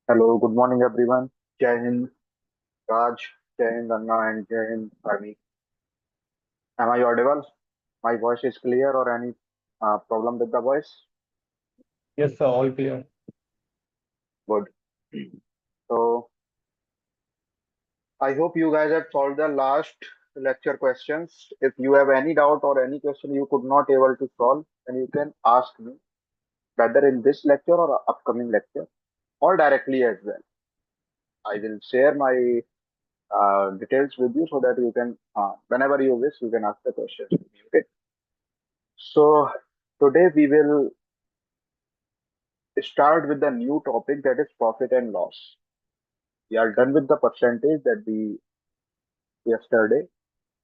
Hello, good morning everyone. Jai Hind, Raj, Jai Hind Anna and Jai Hind Army. Am I audible? My voice is clear or any problem with the voice? Yes, sir, all clear. Good. So I hope you guys have solved the last lecture questions. If you have any doubt or any question you could not able to solve, then you can ask me whether in this lecture or upcoming lecture or directly as well. I will share my details with you so that you can, whenever you wish, you can ask the questions. Okay. So today we will start with the new topic that is profit and loss. We are done with the percentage that we yesterday.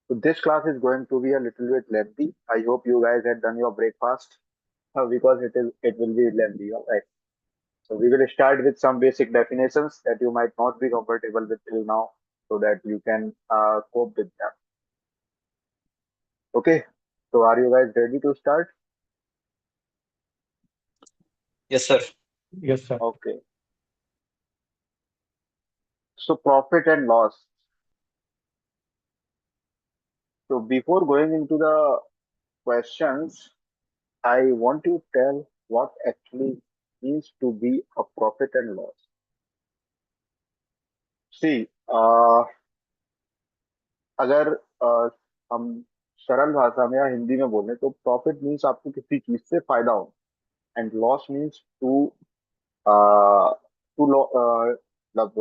So this class is going to be a little bit lengthy. I hope you guys had done your breakfast because it will be lengthy. All right. So we will start with some basic definitions that you might not be comfortable with till now, so that you can cope with them. Okay. So are you guys ready to start? Yes, sir. Yes, sir. Okay. So profit and loss. So before going into the questions, I want to tell what actually means to be a profit and loss. See, अगर हम सरल भाषा में या हिंदी में बोलें तो profit means आपको किसी चीज से फायदा हो एंड लॉस मीन्स टू मतलब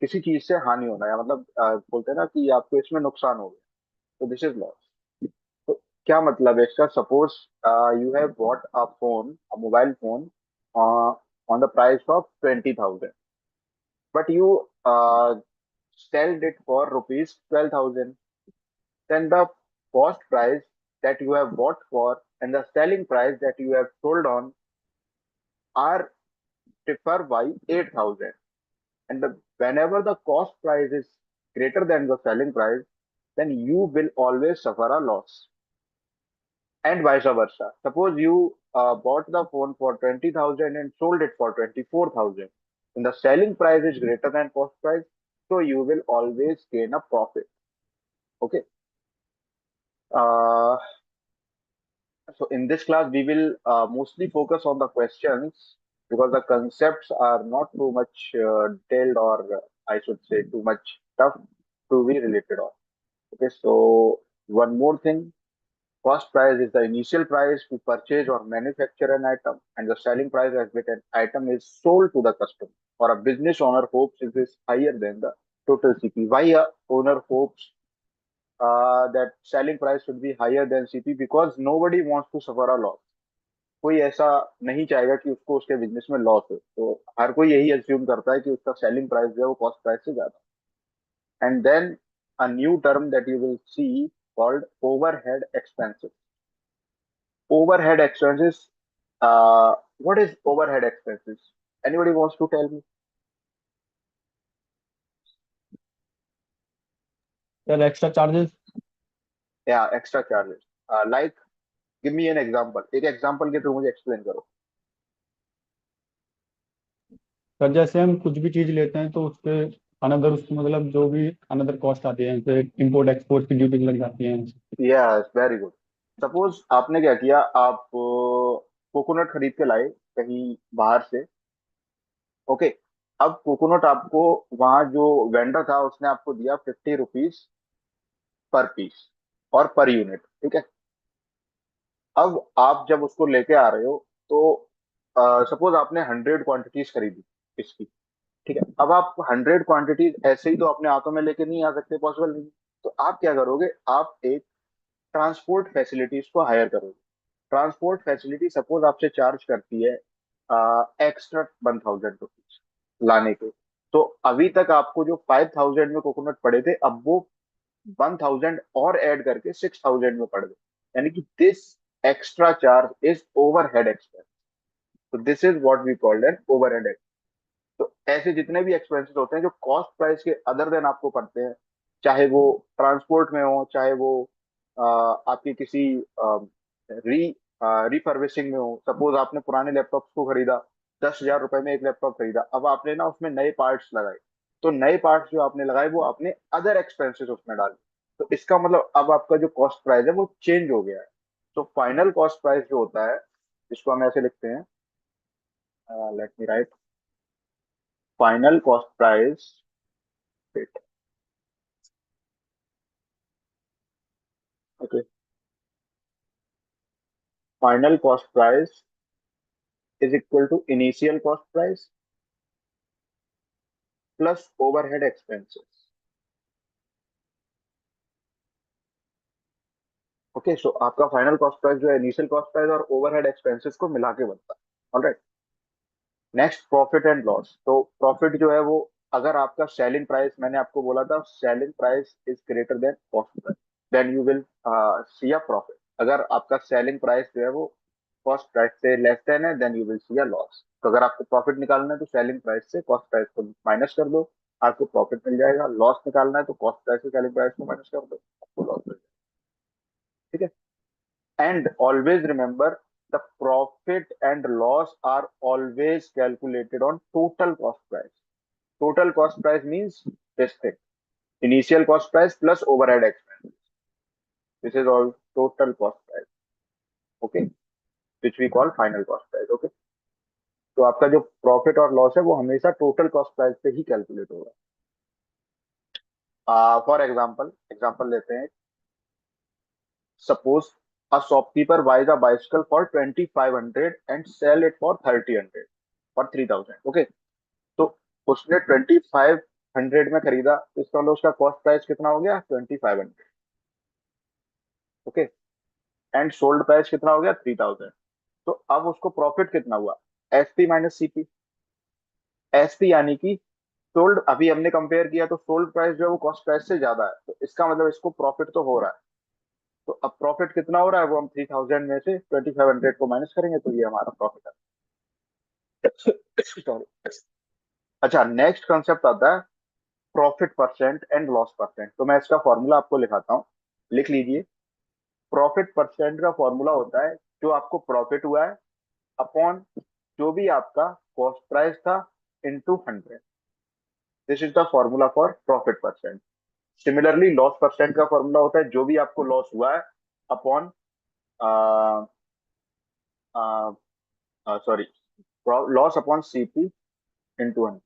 किसी चीज से हानि होना या मतलब बोलते हैं ना कि आपको इसमें नुकसान हो गया तो दिस इज लॉस. तो क्या मतलब है इसका? Suppose you have bought a phone, a mobile phone on the price of 20,000, but you sold it for rupees 12,000. Then the cost price that you have bought for and the selling price that you have sold on are differ by 8,000. And whenever the cost price is greater than the selling price, then you will always suffer a loss. And vice versa. Suppose you bought the phone for 20,000 and sold it for 24,000. And the selling price is greater than cost price, so you will always gain a profit. Okay. Uh, so in this class, we will mostly focus on the questions because the concepts are not too much detailed, or I should say too much tough to be related on. Okay. So one more thing. Cost price is the initial price to purchase or manufacture an item, and the selling price at which an item is sold to the customer. Or a business owner hopes it is higher than the total CP. Why a owner hopes that selling price should be higher than CP? Because nobody wants to suffer a loss. कोई ऐसा नहीं चाहेगा कि उसको उसके business में loss हो, तो हर कोई यही एज्यूम करता है कि उसका सेलिंग प्राइस जो है वो कॉस्ट प्राइस से ज्यादा. And then a new term that you will see called overhead expenses. Overhead expenses. What is overhead expenses? Anybody wants to tell me? Sir, extra charges. Yeah, extra charges. Like, give me an example. एक example के through मुझे explain करो. Sir, जैसे हम कुछ भी चीज लेते हैं तो उसके अनदर उसकी मतलब जो भी अनदर कॉस्ट आती है, जैसे इम्पोर्ट एक्सपोर्ट की ड्यूटी लग जाती है। Yes, very good. Suppose आपने क्या किया, आप कोकोनट खरीद के लाए कहीं बाहर से. ओके. अब कोकोनट आपको वहां जो वेंडर था उसने आपको दिया 50 रुपीज पर पीस और पर यूनिट. ठीक है. अब आप जब उसको लेके आ रहे हो तो सपोज आपने 100 क्वांटिटीज खरीदी इसकी. ठीक है. अब आप 100 क्वांटिटीज ऐसे ही तो अपने हाथों में लेके नहीं आ सकते, पॉसिबल नहीं. तो आप क्या करोगे, आप एक ट्रांसपोर्ट फैसिलिटीज को हायर करोगे. ट्रांसपोर्ट फैसिलिटी सपोज आपसे चार्ज करती है एक्स्ट्रा 1,000 रुपीज लाने के. तो अभी तक आपको जो 5,000 में कोकोनट पड़े थे, अब वो 1,000 और ऐड करके 6,000 में पड़ गए. यानी कि this extra charge is overhead expense. तो this is what we called an overhead. तो ऐसे जितने भी एक्सपेंसेस होते हैं जो कॉस्ट प्राइस के अदर देन आपको पड़ते हैं, चाहे वो ट्रांसपोर्ट में हो, चाहे वो आपकी किसी री रिफर्बिशिंग में हो. सपोज आपने पुराने लैपटॉप्स को खरीदा, 10,000 रुपए में एक लैपटॉप खरीदा, अब आपने ना उसमें नए पार्ट्स लगाए, तो नए पार्ट्स जो आपने लगाए वो आपने अदर एक्सपेंसेस उसमें डाले, तो इसका मतलब अब आपका जो कॉस्ट प्राइस है वो चेंज हो गया है। तो फाइनल कॉस्ट प्राइस जो होता है, इसको हम ऐसे लिखते हैं, let me write, final cost price, okay, final cost price is equal to initial cost price plus overhead expenses. Okay, so आपका फाइनल कॉस्ट प्राइस जो है इनिशियल कॉस्ट प्राइस और ओवरहेड एक्सपेंसेस को मिला के बनता है। Alright, next profit and loss. तो प्रॉफिट जो है वो, अगर आपका सेलिंग प्राइस, मैंने आपको बोला था selling price is greater than cost price, then you will see a profit. अगर आपका सेलिंग प्राइस जो है वो कॉस्ट प्राइस से लेस देन है, then you will see a loss. तो अगर आपको प्रॉफिट निकालना है तो सेलिंग प्राइस से कॉस्ट प्राइस को माइनस कर दो, आपको प्रॉफिट मिल जाएगा। लॉस निकालना है तो कॉस्ट प्राइस से सेलिंग प्राइस को माइनस कर दो, आपको लॉस मिल जाएगा। ठीक है, and always remember, the profit and loss are always calculated on total cost price. Total cost price means this thing, initial cost price plus overhead expense. This is all total cost price, okay, which we call final cost price, okay. तो आपका जो profit और loss है वो हमेशा total cost price पे ही calculate होगा। For example, example लेते हैं, suppose a shopkeeper buys a bicycle for 2500 and sell it for 3000 or 3000, okay। तो उसने 2500 में खरीदा, तो इसका मतलब उसका कॉस्ट प्राइस कितना हो गया, 2500, ओके, एंड सोल्ड प्राइस कितना हो गया, 3000। तो अब उसको प्रॉफिट कितना हुआ, एसपी माइनस सीपी। एसपी यानी कि सोल्ड, अभी हमने कंपेयर किया तो सोल्ड प्राइस जो है वो कॉस्ट प्राइस से ज्यादा है, तो इसका मतलब इसको प्रॉफिट तो हो रहा है। तो अब प्रॉफिट कितना हो रहा है, वो हम 3000 में से 2500 को माइनस करेंगे, तो ये हमारा प्रॉफिट है। सॉरी। अच्छा, नेक्स्ट कंसेप्ट आता है profit percent and loss percent. तो मैं इसका फॉर्मूला आपको लिखाता हूँ, लिख लीजिए। प्रॉफिट परसेंट का फॉर्मूला होता है जो आपको प्रॉफिट हुआ है अपॉन जो भी आपका कॉस्ट प्राइस था into 100। This is the formula for profit percent. Similarly loss percent का फॉर्मूला होता है जो भी आपको लॉस हुआ है upon, sorry, loss upon CP into 100,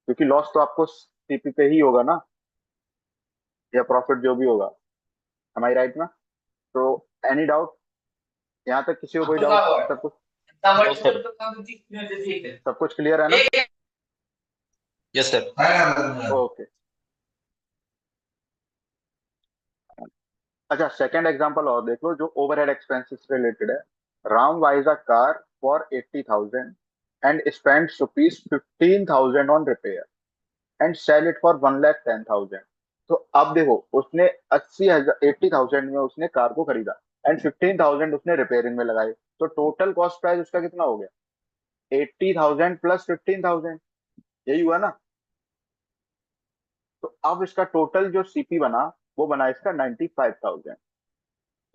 क्योंकि लॉस तो आपको सीपी पे ही होगा ना, या प्रॉफिट जो भी होगा। एम आई राइट ना? तो एनी डाउट, यहाँ तक किसी को कोई डाउट? सब कुछ, नो सर। सब कुछ क्लियर है ना? Yes sir. ओके। अच्छा, सेकंड एग्जांपल और देख लो जो ओवरहेड एक्सपेंसेस से रिलेटेड है। Ram buys a car for 80,000 and spend rupees 15,000 on repair and sell it for 1,10,000। तो अब देखो, उसने 80,000, 80,000 में उसने कार को खरीदा एंड 15,000 उसने रिपेयरिंग में लगाए, तो टोटल कॉस्ट प्राइस उसका कितना हो गया, 80,000 प्लस 15,000, यही हुआ ना? तो अब इसका टोटल जो सीपी बना वो बना इसका 95,000।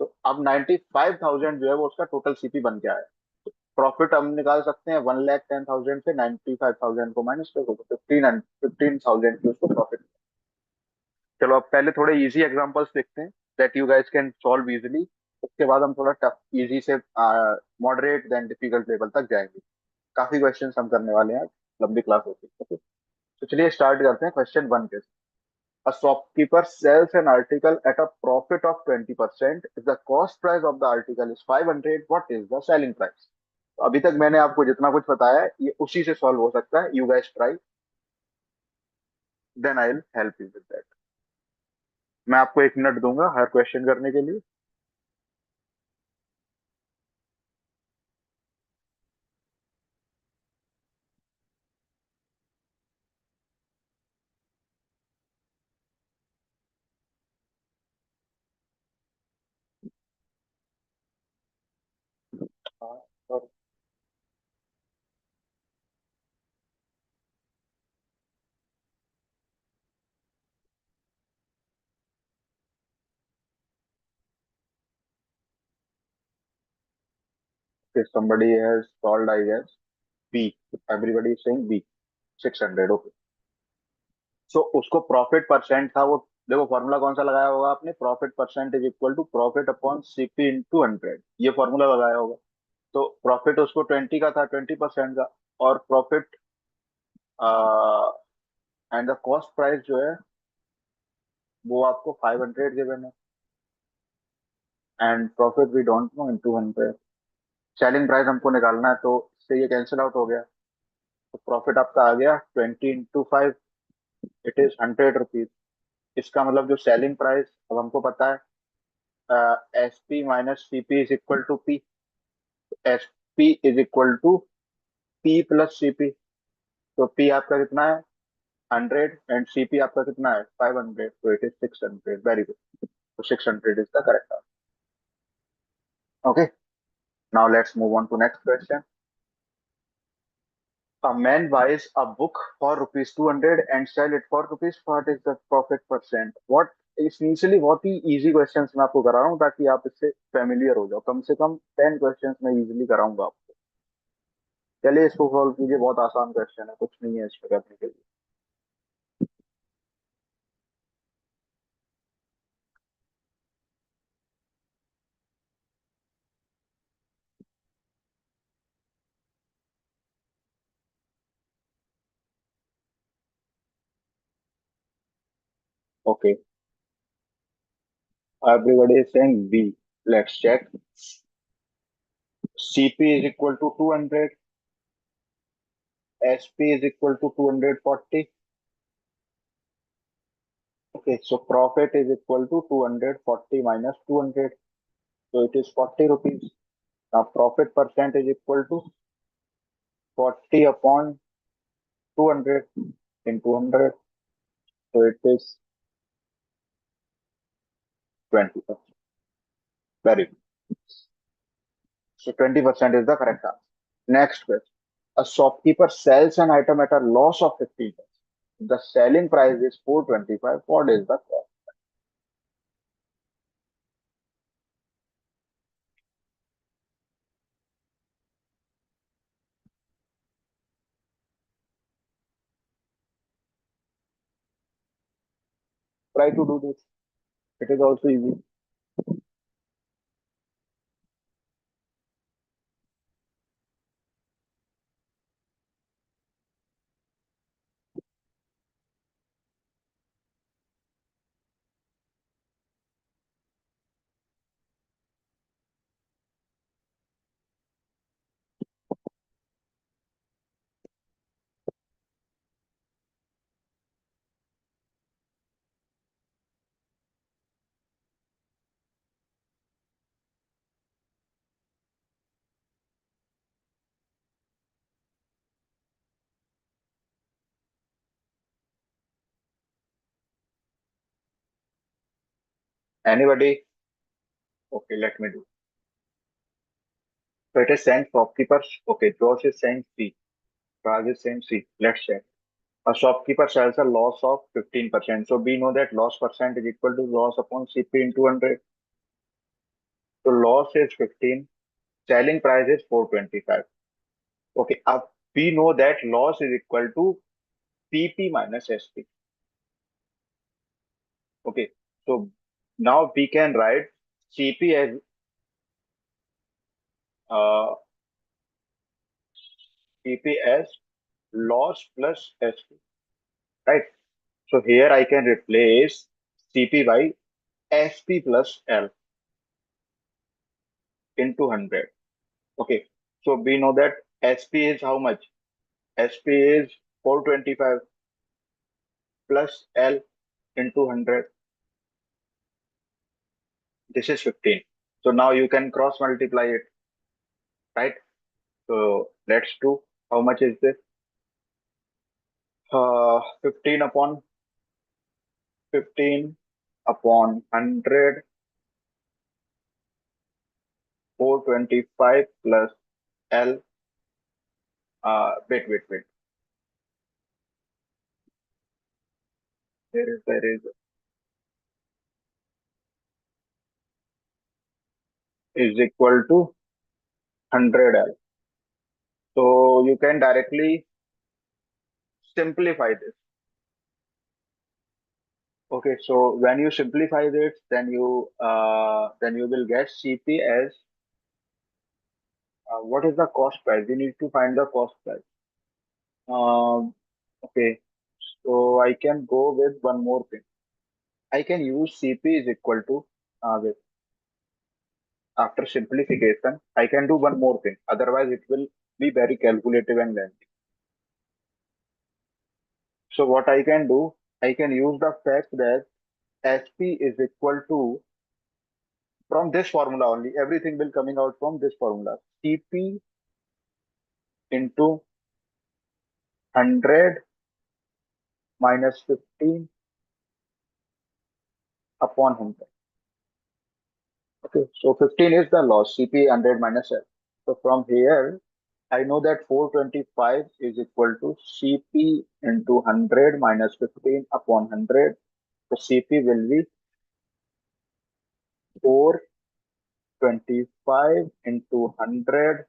तो अब 95,000 जो है वो उसका टोटल सीपी बन गया है। प्रॉफिट हम निकाल सकते हैं 1,10,000 से 95,000 को माइनस कर दो, 15,000 की उसको प्रॉफिट। चलो अब पहले थोड़े इजी एग्जांपल्स देखते हैं that you guys can solve easily. उसके बाद हम थोड़ा टफ, इजी से मॉडरेट देन डिफिकल्ट लेवल तक जाएंगे। काफी क्वेश्चंस हम करने वाले हैं आज, लंबी क्लास होती है, ओके। तो चलिए स्टार्ट करते हैं क्वेश्चन 1 के। A shopkeeper sells an article at a profit of 20%. If the cost price of the article is 500, what is the selling price? तो अभी तक मैंने आपको जितना कुछ बताया है ये उसी से सॉल्व हो सकता है। You guys try, then I will help you with that. मैं आपको 1 मिनट दूंगा हर क्वेश्चन करने के लिए। और if somebody has solved, I guess, B, everybody is saying B 600। Okay, so उसको प्रॉफिट परसेंट था वो, देखो फॉर्मूला कौन सा लगाया होगा आपने, profit percent is equal to profit upon CP into 100, ये फॉर्मूला लगाया होगा। तो प्रॉफिट उसको 20 का था, 20% का, और profit and the cost price जो है वो आपको 500 गिवन है, and profit we don't know into 100। Selling price हमको निकालना है, तो इससे ये कैंसिल आउट हो गया। तो प्रॉफिट आपका आ गया 20 इंटू 5, इट इज 100 रुपीज। इसका मतलब जो सेलिंग प्राइस, अब हमको पता है S P minus C P is equal to P, S P is equal to P plus C P. तो पी आपका कितना है 100, एंड सी पी आपका कितना है 500, तो इट इज 600। वेरी गुड, तो 600 is the correct answer. Okay, now let's move on to next question. A man buys a book for rupees 200 and sell it for rupees, what is the profit percent? What initially बहुत ही easy questions मैं आपको करा रहा हूँ ताकि आप इससे familiar हो जाओ। कम से कम 10 क्वेश्चंस मैं इजीली कराऊंगा आपको। चलिए इसको सॉल्व कीजिए, बहुत आसान क्वेश्चन है, कुछ नहीं है इसमें करने के लिए। Okay, everybody is saying B, let's check. CP is equal to 200, SP is equal to 240। Okay, so profit is equal to 240 minus 200, so it is 40 rupees. Now profit percent is equal to 40 upon 200 into 100, so it is 20%. Very good. So 20% is the correct answer. Next question. A shopkeeper sells an item at a loss of 15%. The selling price is 425. What is the cost? Try to do this. It is also easy. Anybody? Okay, let me do. So it is saying shopkeepers. Okay, Josh is saying C. Raj is saying C. Let's check. A shopkeeper sells a loss of 15%. So we know that loss percent is equal to loss upon CP into 100. So loss is 15. Selling price is 425. Okay, up we know that loss is equal to PP minus SP. Okay, so now we can write CP as uh, PP as loss plus SP, right? So here I can replace CP by SP plus L into 100. Okay, so we know that SP is how much? SP is 425 plus L into 100. This is 15. So now you can cross multiply it, right? So let's do, how much is this? 15 upon 15 upon 100, 425 plus L. Wait. There is equal to 100 L. So you can directly simplify this. Okay, so when you simplify this, then you will get CP as what is the cost price? We need to find the cost price. Okay, so I can go with one more thing. I can use CP is equal to wait, after simplification, I can do one more thing. Otherwise, it will be very calculative and lengthy. So what I can do, I can use the fact that SP is equal to, from this formula only, everything will coming out from this formula. CP into 100 minus 15 upon 100. Okay, so 15 is the loss, CP 100 minus F. So from here, I know that 425 is equal to CP into 100 minus 15 upon 100. So CP will be 425 into 100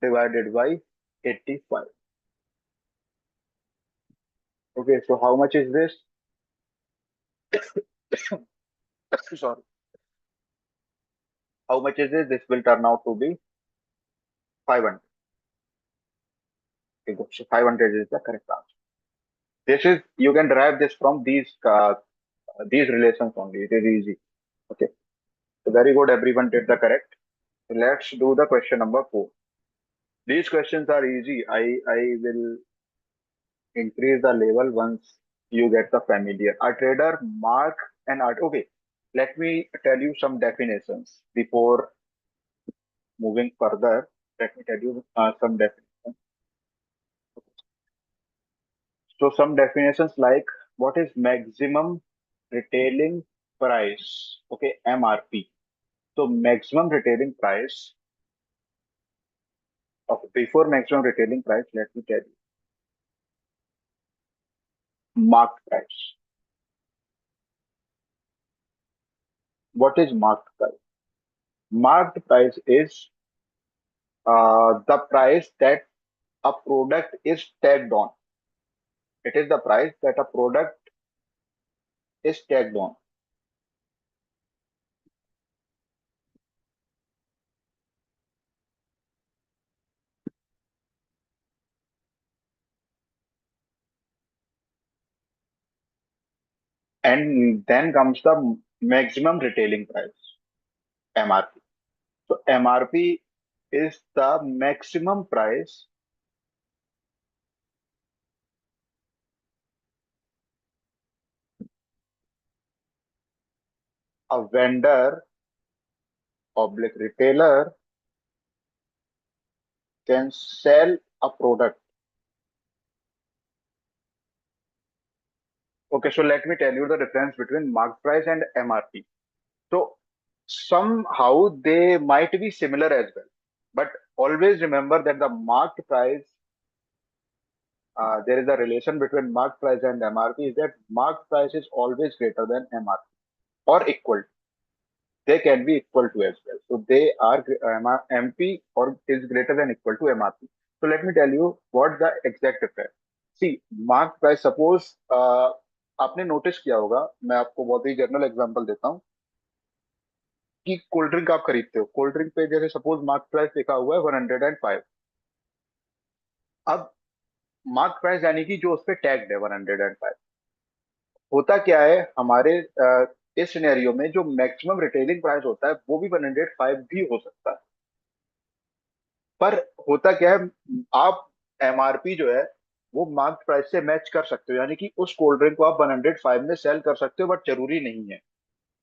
divided by 85. Okay, so how much is this? Sorry. How much is this? This will turn out to be 500. Okay, so 500 is the correct answer. This is, you can derive this from these relations only. It is easy. Okay, so very good. Everyone did the correct. Let's do the question number 4. These questions are easy. I will increase the level once you get the familiar. A trader mark an art. Okay, let me tell you some definitions before moving further. Let me tell you some definitions. So some definitions like what is maximum retailing price? Okay, MRP. So maximum retailing price of, before maximum retailing price, let me tell you marked price. What is marked price? Marked price is the price that a product is tagged on. It is the price that a product is tagged on. And then comes the maximum retailing price, MRP. So MRP is the maximum price a vendor oblique retailer can sell a product. Okay, so let me tell you the difference between market price and MRP. So somehow they might be similar as well, but always remember that the market price, there is a relation between market price and MRP, is that market price is always greater than MRP or equal. They can be equal to as well. So they are MP or is greater than equal to MRP. So let me tell you what the exact difference. See, market price, suppose आपने notice किया होगा, मैं आपको बहुत ही general example देता हूँ कि cold drink आप खरीदते हो, कोल्ड ड्रिंक पे जैसे सपोज मार्क प्राइस लिखा हुआ है 105. अब मार्क प्राइस यानी कि जो उस पर टैग्ड है 105. होता क्या है हमारे इस सिनेरियो में जो मैक्सिमम रिटेलिंग प्राइस होता है वो भी 105 भी हो सकता है. पर होता क्या है, आप एमआरपी जो है वो मार्क प्राइस से मैच कर सकते हो, यानी कि उस कोल्ड ड्रिंक को आप 105 में सेल कर सकते हो, बट जरूरी नहीं है.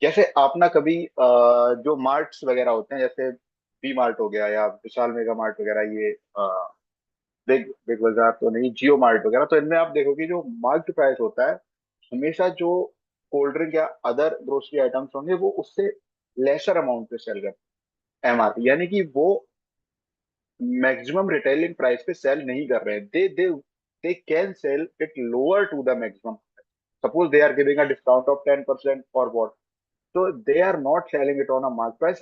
जैसे आप ना कभी जो मार्ट्स वगैरह होते हैं, जैसे बी मार्ट हो गया या विशाल मेगा मार्ट वगैरह, ये बिग बिग बाजार तो नहीं, जियो मार्ट वगैरह, तो इनमें आप देखोगे जो मार्केट प्राइस होता है हमेशा जो कोल्ड ड्रिंक या अदर ग्रोसरी आइटम्स होंगे वो उससे लेसर अमाउंट पे सेल करते हैं एमआरपी, यानी कि वो मैक्सिमम रिटेलिंग प्राइस पे सेल नहीं कर रहे हैं. They can sell it lower to the maximum. Suppose they are giving a discount of 10% or what. So they are not selling it on a market price.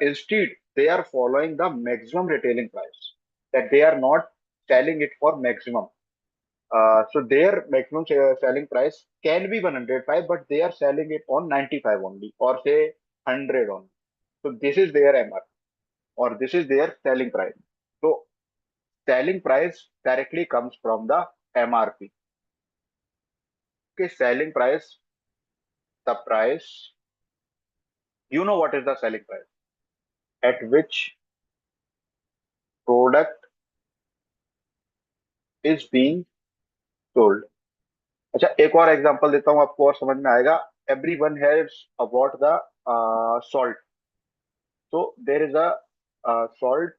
Instead, they are following the maximum retailing price, that they are not selling it for maximum. So their maximum selling price can be 105, but they are selling it on 95 only, or say 100 only. So this is their MR, or this is their selling price. So selling price directly comes from the MRP. Okay, selling price, the price, you know what is the selling price at which product is being sold. अच्छा, एक और example देता हूं आपको और समझ में आएगा. Everyone has about the salt. So there is a salt,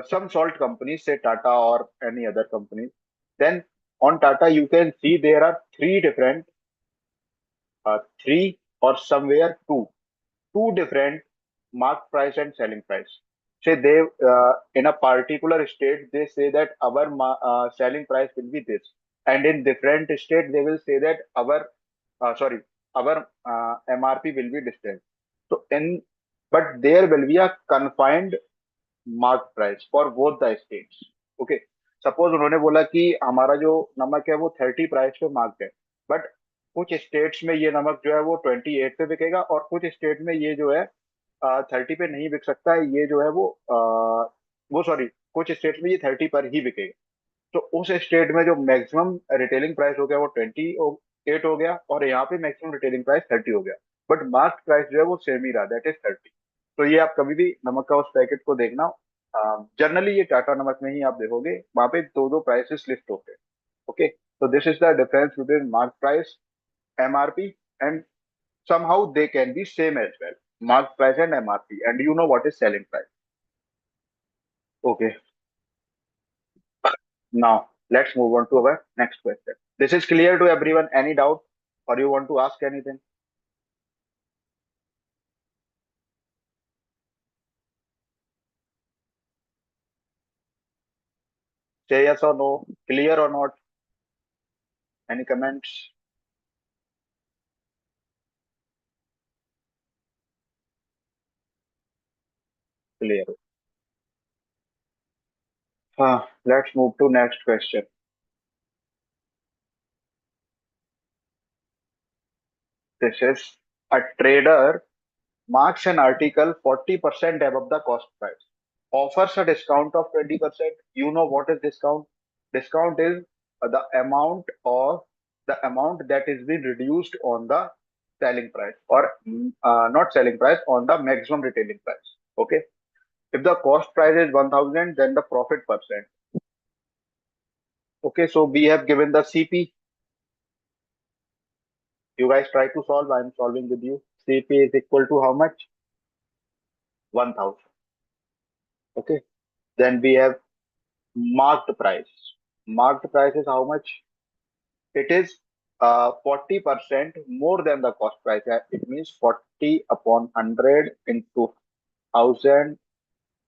some salt companies, say Tata or any other company. Then on Tata you can see there are three or somewhere two different mark price and selling price. Say they in a particular state they say that our selling price will be this, and in different state they will say that our MRP will be different. So in, but there will be a confined mark price for both the states. Okay, suppose उन्होंने बोला कि हमारा जो नमक है वो 30 price पे mark है, बट कुछ स्टेट्स में ये नमक जो है वो 28 पे बिकेगा, और कुछ स्टेट में ये जो है 30 पे नहीं बिक सकता है, ये जो है वो सॉरी, कुछ स्टेट में ये 30 पर ही बिकेगा. तो उस स्टेट में जो मैक्सिमम रिटेलिंग प्राइस हो गया वो 28 हो गया, और यहाँ पे मैक्सिमम रिटेलिंग प्राइस 30 हो गया, बट मार्क प्राइस जो है वो सेम ही रहा, दैट इज 30. तो ये आप कभी भी नमक का उस पैकेट को देखना, जनरली ये टाटा नमक में ही आप देखोगे, वहां पे दो दो प्राइसेस लिस्ट होते हैं. Okay, so this is the difference between mark price, MRP, and somehow they can be same as well. Mark price and MRP, and you know what is selling price. Okay, now let's move on to our next question. This is clear to everyone? Any doubt, or you want to ask anything? Say yes or no. Clear or not? Any comments? Clear. Let's move to next question. This is a trader marks an article 40% above the cost price, offers a discount of 20%. You know what is discount? Discount is the amount that is being reduced on the selling price, or not selling price, on the maximum retailing price. Okay. If the cost price is 1000, then the profit percent. Okay, so we have given the CP. You guys try to solve. I am solving with you. CP is equal to how much? 1000. Okay. Then we have marked price. Marked price is how much? It is 40% more than the cost price. It means 40 upon 100 into 1000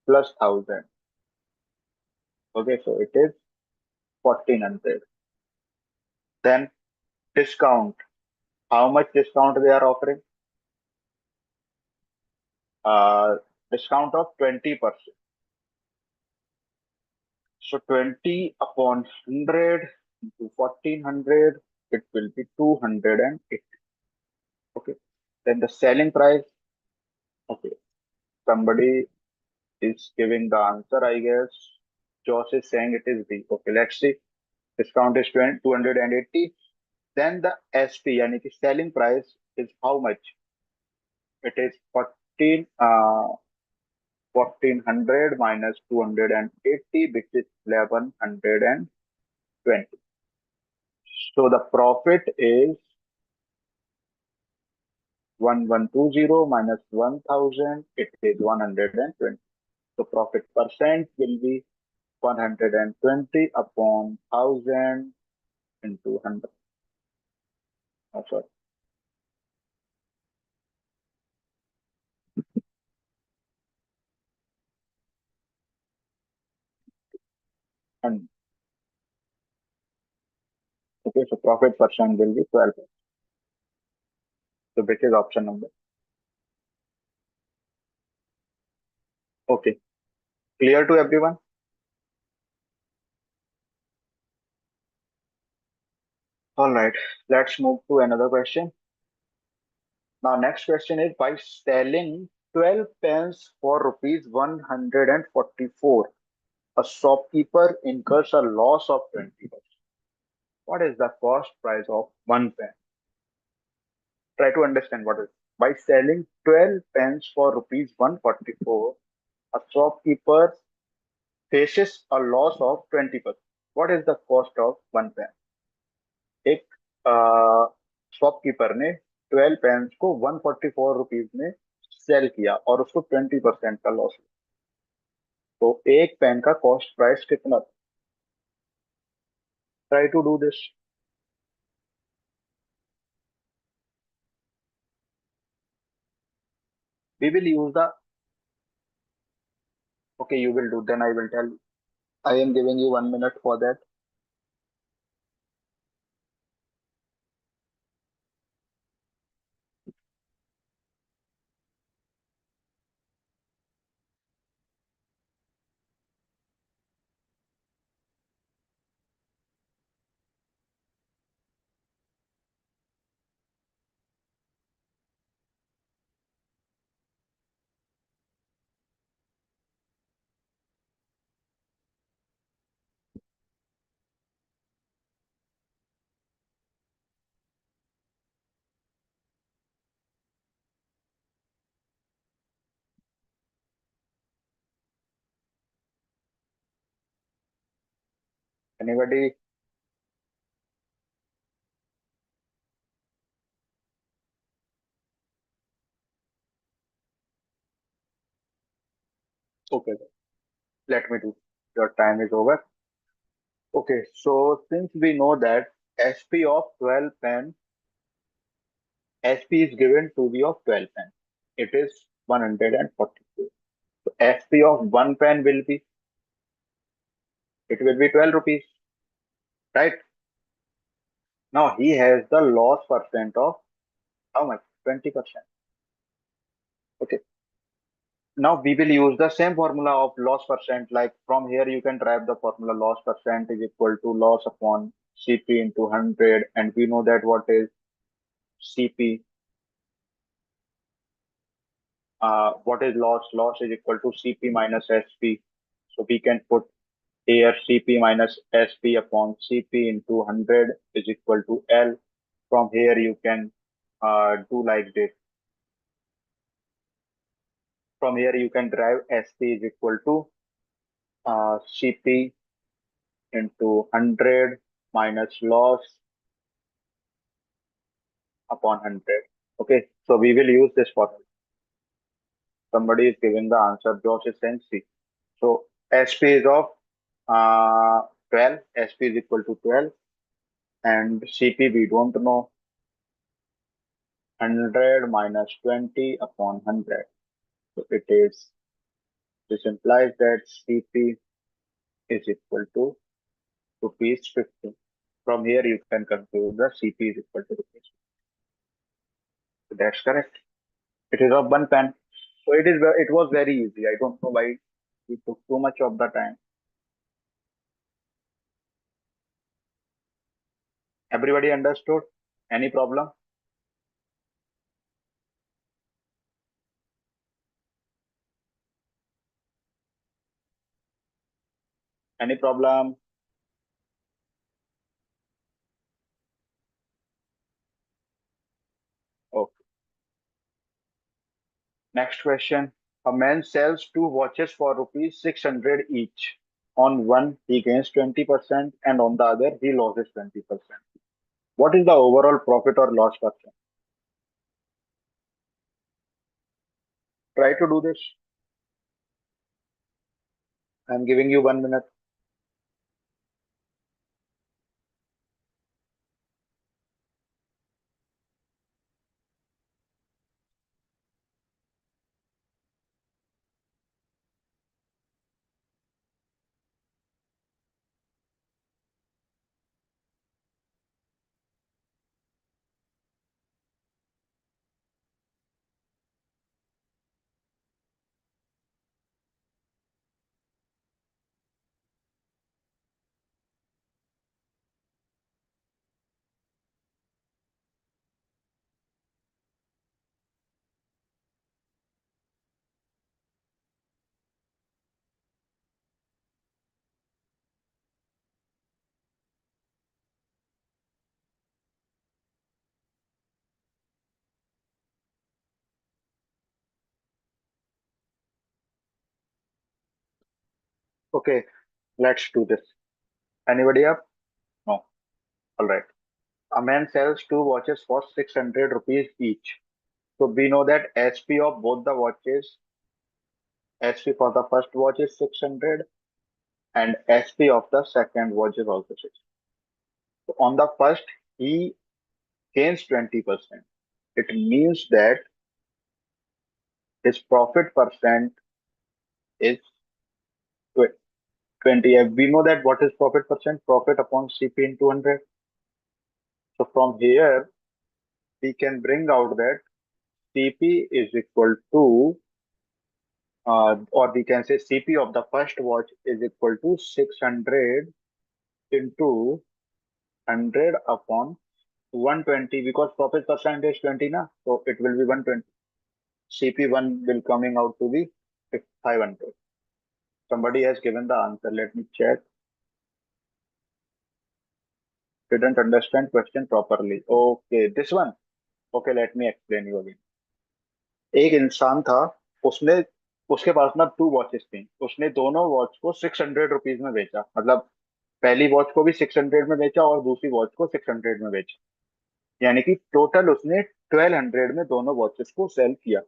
plus 1000. Okay, so it is 1400. Then discount. How much discount they are offering? Uh, Discount of 20%. So 20 upon 100 into 1400, it will be 280. Okay. Then the selling price. Okay. Somebody is giving the answer, I guess. Josh is saying it is B. Okay, let's see. Discount is 280. Then the SP, yani ki selling price, is how much? It is 1400 minus 280, which is 1120. So the profit is 1120 minus 1000, it is 120. So profit percent will be 120 upon 1000 into 100. Oh, sorry. And okay, so profit percent will be 12. So which is option number? Okay, clear to everyone? All right, let's move to another question. Now, next question is, by selling 12 pens for rupees 144, a shopkeeper incurs a loss of 20%. What is the cost price of one pen? Try to understand what is. By selling 12 pens for rupees 144, a shopkeeper faces a loss of 20%. What is the cost of one pen? एक shopkeeper ने 12 pens को 144 rupees में cell किया और उसको 20% का loss हुआ। तो एक पेन का कॉस्ट प्राइस कितना? Try to do this. We will use the, okay you will do, then I will tell. I am giving you 1 minute for that. Anybody? Okay, let me do. Your time is over. Okay, so since we know that SP of 12 pen, SP is given to the of 12 pen. It is 142. So SP of one pen will be, it will be 12 rupees, right? Now he has the loss percent of how much? 20%. Okay. Now we will use the same formula of loss percent. Like from here, you can derive the formula loss percent is equal to loss upon CP into 100. And we know that what is CP. What is loss? Loss is equal to CP minus SP. So we can put here CP minus SP upon CP into 100 is equal to L. From here, you can do like this. From here, you can derive SP is equal to CP into 100 minus loss upon 100. Okay, so we will use this formula. Somebody is giving the answer. Josh is saying C. So SP is of 12. SP is equal to 12. And CP we don't know. 100 minus 20 upon 100. So it is, this implies that CP is equal to rupees 50. From here, you can conclude that CP is equal to rupees 50. So that's correct. It is of one pen. So it was very easy. I don't know why we took too much of the time. Everybody understood? Any problem? Any problem? Okay. Next question. A man sells two watches for rupees 600 each. On one, he gains 20%, and on the other, he loses 20%. What is the overall profit or loss percent? Try to do this. I'm giving you 1 minute. Okay, let's do this. Anybody up? No. All right. A man sells two watches for 600 rupees each. So we know that SP of both the watches, SP for the first watch is 600 and SP of the second watch is also 600. So on the first, he gains 20%. It means that his profit percent is 20. We know that what is profit percent? Profit upon CP into 100. So from here, we can bring out that CP is equal to, or we can say CP of the first watch is equal to 600 into 100 upon 120, because profit percent is 20 na, so it will be 120. CP1 will coming out to be 500. Somebody has given the answer. Let me check. Didn't understand question properly. Okay, this one. Okay, let me explain you again. एक इंसान था, उसने उसके पास ना to watches थी, उसने दोनों watch को 600 रुपीज में बेचा, मतलब पहली वॉच को भी 600 में बेचा और दूसरी वॉच को 600 में बेचा, यानी कि टोटल उसने 1200 में दोनों वॉचेस को सेल किया।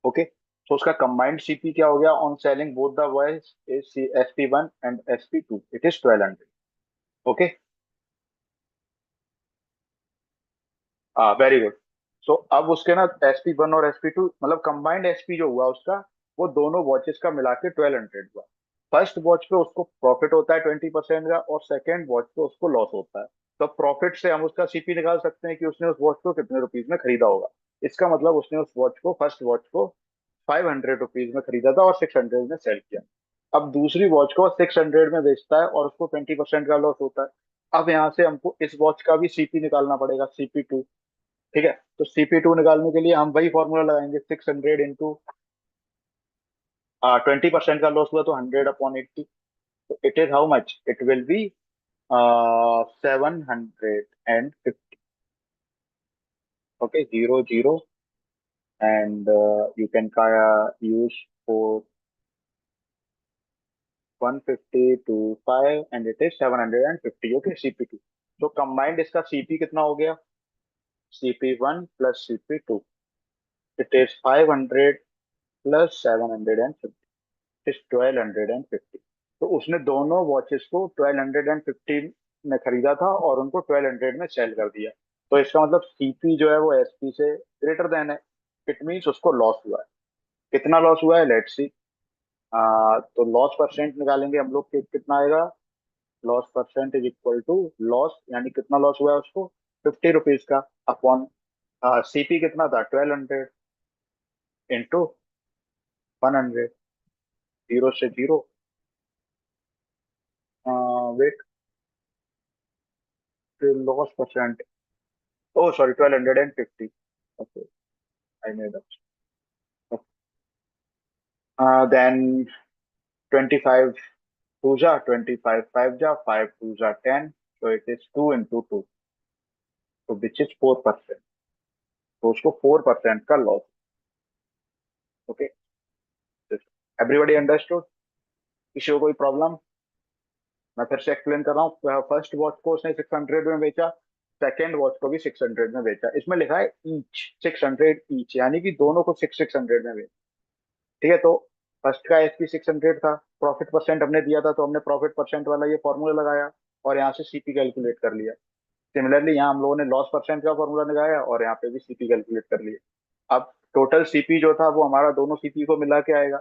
ओके, तो उसका कंबाइंड सीपी क्या हो गया on selling both the watch is SP1 and SP2, it is 1200। Okay, हाँ वेरी गुड। सो अब उसके ना SP1 और SP2, मतलब कंबाइंड एसपी जो हुआ उसका, वो दोनों वॉचेस का मिला के 1200 हुआ। फर्स्ट वॉच पे उसको प्रॉफिट होता है 20% का, और सेकेंड वॉच पे उसको लॉस होता है। तो प्रॉफिट से हम उसका सीपी निकाल सकते हैं कि उसने उस वॉच को कितने रुपीज में खरीदा होगा। इसका मतलब उसने उस वॉच को, फर्स्ट वॉच को 500 रुपीज में खरीदा था और 600 में सेल किया। अब दूसरी वॉच को 600 में बेचता है और उसको 20% का लॉस होता है। अब यहाँ से हमको इस वॉच का भी सीपी निकालना पड़ेगा, CP2। ठीक है, तो CP2 निकालने के लिए हम वही फॉर्मूला लगाएंगे, 600 इंटू 20% का लॉस हुआ तो 100/80। तो it is how much, it will be 750। Okay, 00, and you can use for 150 to 5 and it is 750। Okay, CP2। तो कंबाइंड इसका CP कितना हो गया? CP1 plus CP2, it is 500 plus 750 is 1250। तो उसने दोनों वॉचेस को 1250 में खरीदा था और उनको 1200 में सेल कर दिया। तो इसका मतलब CP जो है वो SP से ग्रेटर देन है। इट मीन्स उसको लॉस हुआ है। कितना लॉस हुआ है, लेट्स सी। तो लॉस परसेंट निकालेंगे हम लोग, कितना आएगा? Loss percent is equal to loss, यानी कितना लॉस हुआ है उसको, 50 रुपीज का, अपॉन CP कितना था, 1200 इंटू 100। जीरो से zero, wait, loss percent, oh sorry, 1250। Okay, I made up. Then 25 2 ja, 25 5 ja, 5 2 ja 10, so it is 2 into 2, so which is 4%। तो उसको 4% का लॉस। Okay, everybody understood? किसी को कोई प्रॉब्लम? मैं फिर से एक्सप्लेन कर रहा हूँ। फर्स्ट वॉच को उसने 600 में बेचा, सेकेंड वॉच को भी 600 में बेचा। इसमें लिखा है ईच, 600 ईच, यानी कि दोनों को 600 में बेचा। ठीक है, तो फर्स्ट का SP 600 था, प्रॉफिट परसेंट हमने दिया था तो हमने प्रॉफिट परसेंट वाला ये फॉर्मूला लगाया और यहाँ से CP कैलकुलेट कर लिया। सिमिलरली यहाँ हम लोगों ने लॉस परसेंट का फॉर्मूला लगाया और यहाँ पे भी CP कैलकुलेट कर लिया। अब टोटल CP जो था वो हमारा दोनों CP को मिला के आएगा,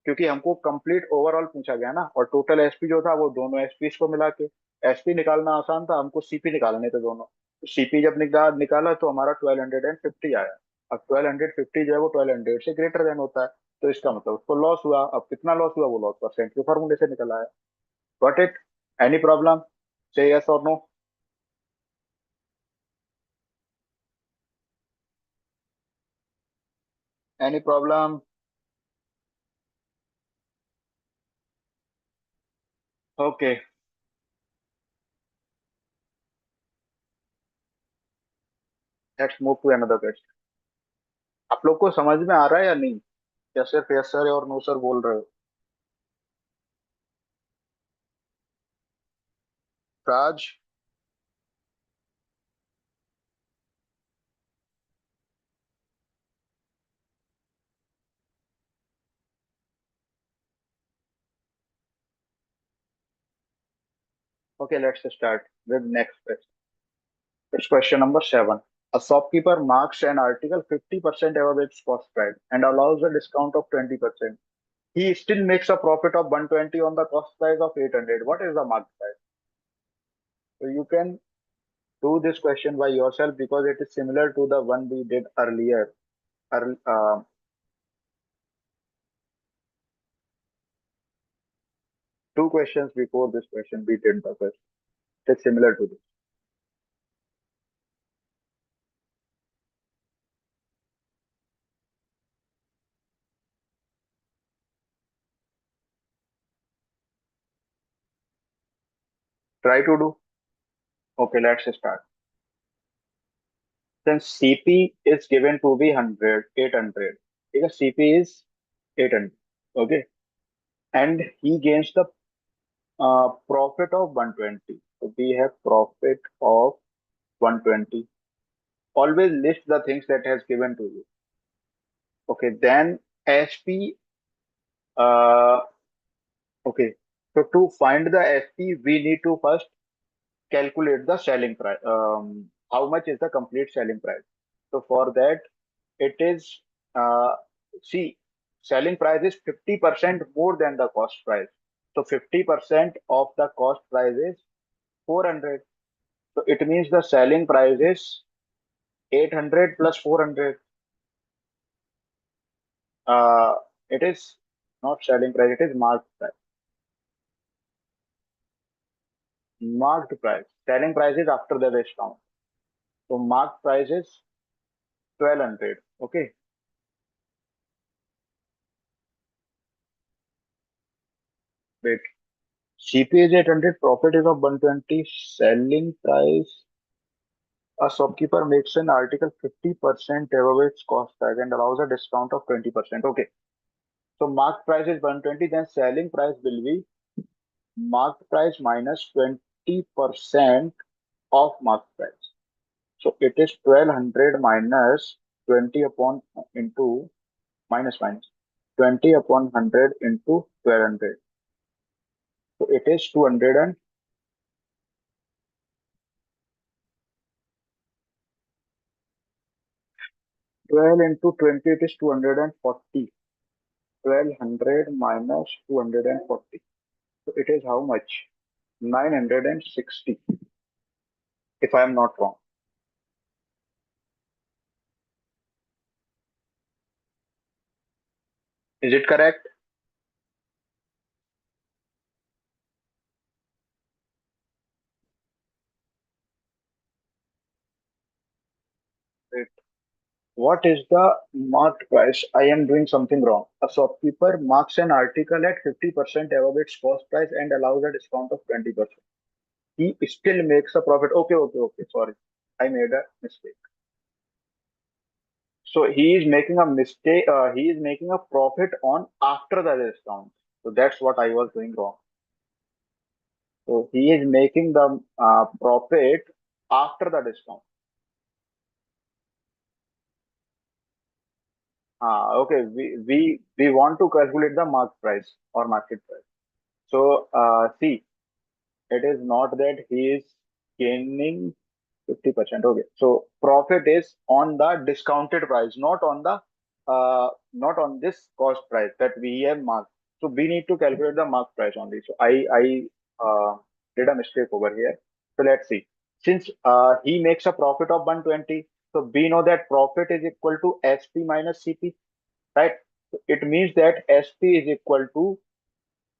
क्योंकि हमको कंप्लीट ओवरऑल पूछा गया ना, और टोटल SP जो था वो दोनों SP को मिला के। SP निकालना आसान था, हमको CP निकालने थे दोनों। तो CP जब निकाला तो हमारा 1250 आया। अब 1250 जो है वो 1200 से ग्रेटर देन होता है, तो इसका मतलब उसको लॉस हुआ। अब कितना लॉस हुआ, वो लॉस परसेंट के फॉर्मूले से निकल आया। Got it? Any problem? Say yes और no? Any problem? Okay, let's move to another question. आप लोग को समझ में आ रहा है या नहीं, या सिर्फ यस सर और नो सर बोल रहे हो? Raj? Okay, let's start with next question. It's question number 7. A shopkeeper marks an article 50% above its cost price and allows a discount of 20%. He still makes a profit of 120 on the cost price of 800. What is the market price? So you can do this question by yourself because it is similar to the one we did earlier. Earl- uh, Two questions before this question we did the question. It's similar to this. Try to do. Okay, let's start. Since CP is given to be 100, 800, because CP is 800, okay, and he gains the profit of 120. So we have profit of 120. Always list the things that has given to you. Okay, then SP. Uh, okay, so to find the SP, we need to first calculate the selling price. How much is the complete selling price? So for that, it is uh, see, selling price is 50% more than the cost price. So 50% of the cost price is 400. So it means the selling price is 800 plus 400. Uh, it is not selling price, it is marked price. Marked price. Selling price is after the discount. So marked price is 1200. Okay. Wait. CP is 800, profit is of 120, selling price. A shopkeeper makes an article 50% above its cost tag and allows a discount of 20%. Okay. So marked price is 120, then selling price will be marked price minus 20% of marked price. So it is 1200 minus 20 upon into minus minus 20 upon 100 into 1200. So it is 200 and 12 into 20, it is 240. 1200 minus 240. So it is how much? 960, if I am not wrong. Is it correct? Wait. What is the marked price? I am doing something wrong. A shopkeeper marks an article at 50% above its cost price and allows a discount of 20%. He still makes a profit. Okay, okay, okay. Sorry. I made a mistake. So he is making a mistake. He is making a profit on after the discount. So that's what I was doing wrong. So he is making the profit after the discount. Okay. We want to calculate the market price or market price. So see, it is not that he is gaining 50%. Okay. So profit is on the discounted price, not on this cost price that we have marked. So we need to calculate the mark price only. So I did a mistake over here. So let's see. Since he makes a profit of 120, so we know that profit is equal to SP minus CP, right? So it means that SP is equal to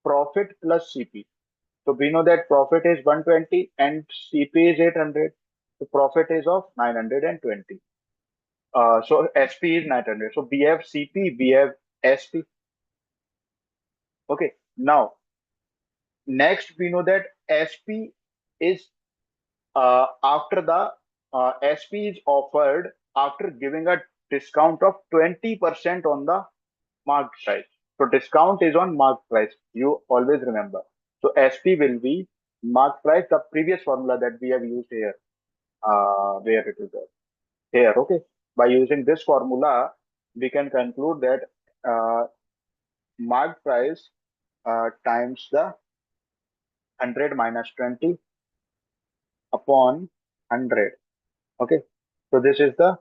profit plus CP. So we know that profit is 120 and CP is 800. The profit is of 920. So SP is 900. So we have CP, we have SP. Okay. Now, next we know that SP is after the SP is offered after giving a discount of 20% on the marked price. So discount is on marked price. You always remember. So SP will be mark price, the previous formula that we have used here, where it is there. Here, okay. By using this formula, we can conclude that mark price times the 100 minus 20 upon 100. Okay. So this is the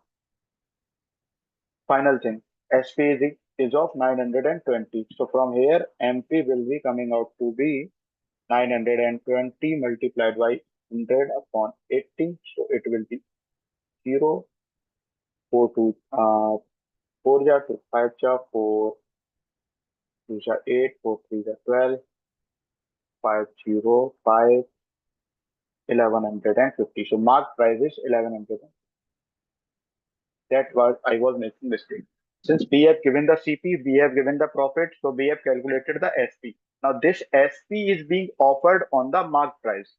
final thing. SP is of 920. So from here, MP will be coming out to be 920 multiplied by 100 upon 80. So it will be 0, 4, 2, 4 ja 2, 5 ja 4, 2 ja 8, 4, 3 ja 12, 5, 0, 5, 1150. So mark price is 1100. That was I was making mistake. Since we have given the CP, we have given the profit, so we have calculated the SP. Now this SP is being offered on the mark price.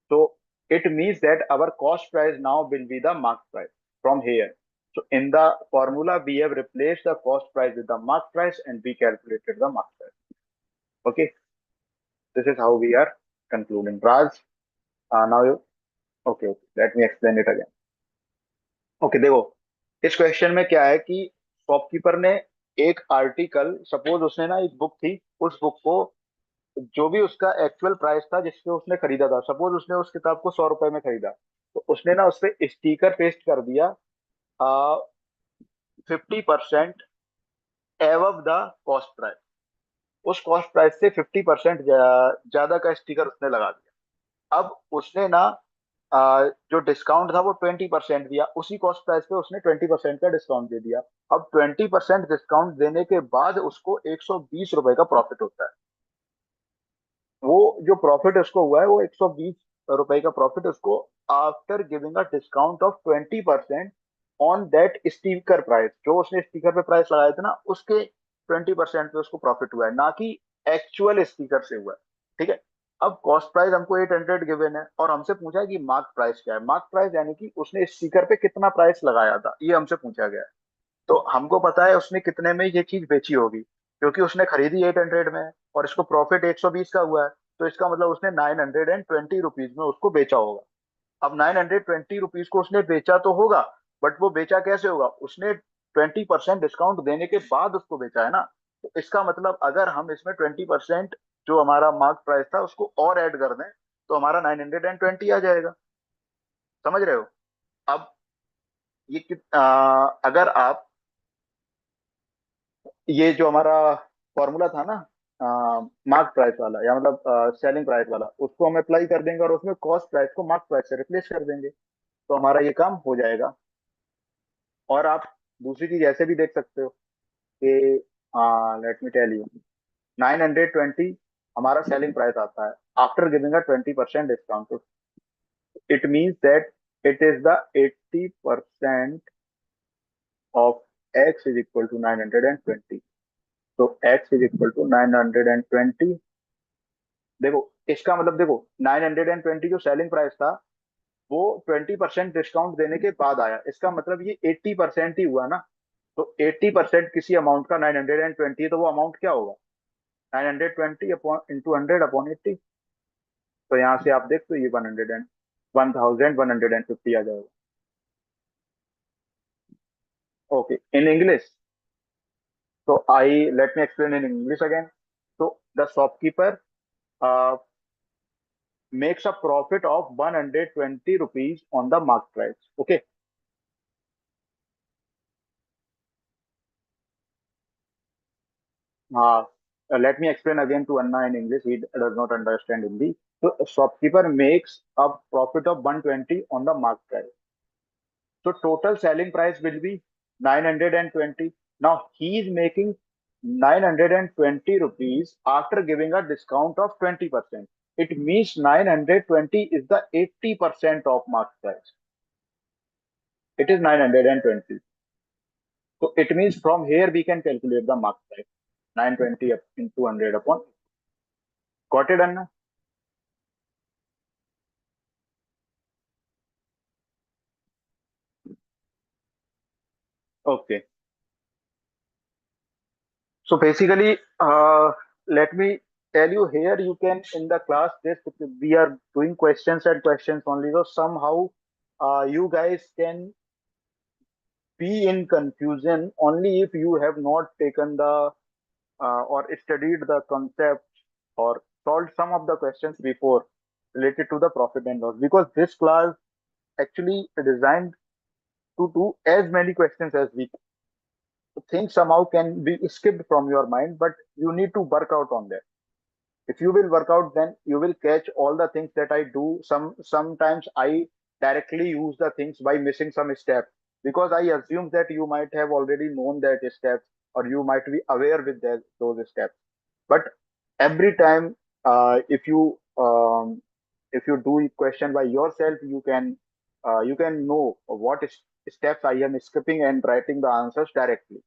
So it means that our cost price now will be the mark price from here. So in the formula, we have replaced the cost price with the mark price and we calculated the mark price. Okay. This is how we are concluding. Raj, now you, okay, let me explain it again. Okay देखो, इस question में क्या है कि shopkeeper ने एक article, suppose उसने ना एक बुक थी, उस बुक को जो भी उसका एक्चुअल प्राइस था जिसपे उसने खरीदा था, सपोज उसने उस किताब को 100 रुपए में खरीदा, तो उसने ना उस पर स्टिकर पेस्ट कर दिया 50% एवब द कॉस्ट प्राइस। उस कॉस्ट प्राइस से 50% ज्यादा का स्टिकर उसने लगा दिया। अब उसने ना जो डिस्काउंट था वो 20% दिया, उसी कॉस्ट प्राइस पे उसने 20% का डिस्काउंट दे दिया। अब 20% डिस्काउंट देने के बाद उसको 120 रुपए का प्रॉफिट होता है। वो जो प्रॉफिट उसको हुआ है वो 120 रुपए का प्रॉफिट उसको after giving a discount of 20% on that sticker price. जो उसने स्टिकर पे प्राइस लगाया था ना, उसके 20% पे उसको प्रॉफिट हुआ है, ना कि एक्चुअल स्टिकर से हुआ है। ठीक है। अब कॉस्ट प्राइस हमको 800 गिवन है और हमसे पूछा है कि मार्क प्राइस क्या है। मार्क प्राइस यानी कि उसने स्टिकर पे कितना प्राइस लगाया था, ये हमसे पूछा गया है। तो हमको पता है उसने कितने में ये चीज बेची होगी, क्योंकि उसने खरीदी 800 में है और इसको प्रॉफिट 120 का हुआ है। तो इसका मतलब उसने 920 रुपीज में उसको बेचा होगा। अब 920 रुपीज को उसने बेचा तो होगा, बट वो बेचा कैसे होगा? उसने 20% डिस्काउंट देने के बाद उसको बेचा है ना। तो इसका मतलब अगर हम इसमें 20% जो हमारा मार्क प्राइस था उसको और ऐड कर दें तो हमारा 920 आ जाएगा। समझ रहे हो? अब ये अगर आप ये जो हमारा फॉर्मूला था ना मार्क प्राइस वाला, या मतलब सेलिंग प्राइस वाला, उसको हम अप्लाई कर देंगे और उसमें कॉस्ट प्राइस को मार्क प्राइस से रिप्लेस कर देंगे, तो हमारा ये काम हो जाएगा। और आप दूसरी चीज ऐसे भी देख सकते हो कि लेट मी टेल यू, 920 हमारा सेलिंग प्राइस आता है after giving a 20% discount. It means that it is the 80% of x is equal to 920। तो x इज इक्वल टू 920। देखो इसका मतलब, देखो 920 जो सेलिंग प्राइस था वो 20% डिस्काउंट देने के बाद आया, इसका मतलब ये 80% ही हुआ ना। तो 80% किसी अमाउंट का 920 है, तो वो अमाउंट क्या होगा? 920 अपॉन इंटू 100 अपॉन 80। तो यहाँ से आप देख, तो ये 1150 आ जाएगा। ओके, इन इंग्लिश, तो I let me explain in English again. तो the shopkeeper makes a profit of 120 rupees on the mark price. Okay. Let me explain again to Anna in English. He does not understand Hindi. So shopkeeper makes a profit of 120 on the mark price. So total selling price will be 920. Now he is making 920 rupees after giving a discount of 20%. It means 920 is the 80% of mark price. It is 920. So it means from here we can calculate the mark price. 920 into 100 upon. Got it, Anna? Okay. So basically, let me tell you here, you can in the class this we are doing questions and questions only. So somehow you guys can be in confusion only if you have not taken the or studied the concept or solved some of the questions before related to the profit and loss, because this class actually designed to do as many questions as we think somehow can be skipped from your mind, but you need to work out on that. If you will work out, then you will catch all the things that I do. Sometimes I directly use the things by missing some steps, because I assume that you might have already known that steps, or you might be aware with those steps. But every time if you do a question by yourself, you can know what steps I am skipping and writing the answers directly.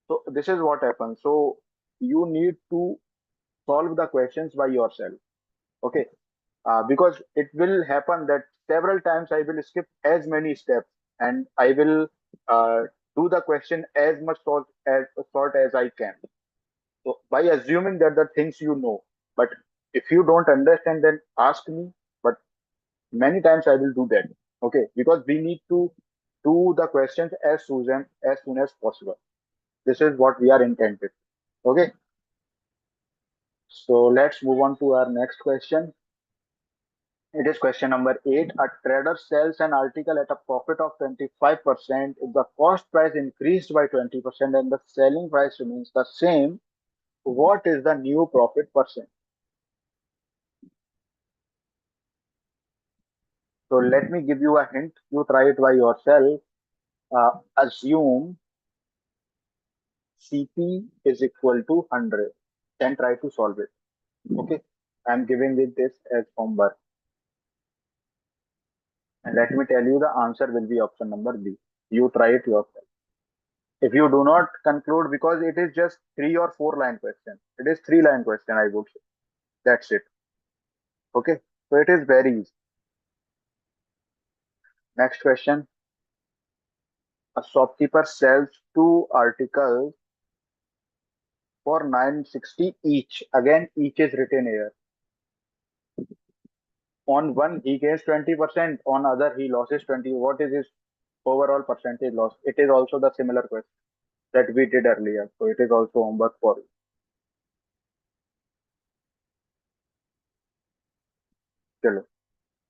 So this is what happens. So you need to solve the questions by yourself. Okay, because it will happen that several times I will skip as many steps, and I will uh, do the question as much short as I can. So by assuming that the things you know, but if you don't understand, then ask me. But many times I will do that. Okay, because we need to do the questions as soon as possible. This is what we are intended. Okay, so let's move on to our next question. It is question number 8. A trader sells an article at a profit of 25% if the cost price increased by 20% and the selling price remains the same. What is the new profit percent? So let me give you a hint. You try it by yourself. Assume CP is equal to 100. Then try to solve it. Okay. I'm giving it this as homework. And let me tell you, the answer will be option number B. You try it yourself. If you do not conclude, because it is just 3 or 4 line question, it is 3 line question, I would say. That's it. Okay, so it is very easy. Next question. A shopkeeper sells 2 articles for 960 each. Again, each is written here. On one he gains 20%, on other he loses 20. What is his overall percentage loss? It is also the similar question that we did earlier, so it is also homework for you. Chalo.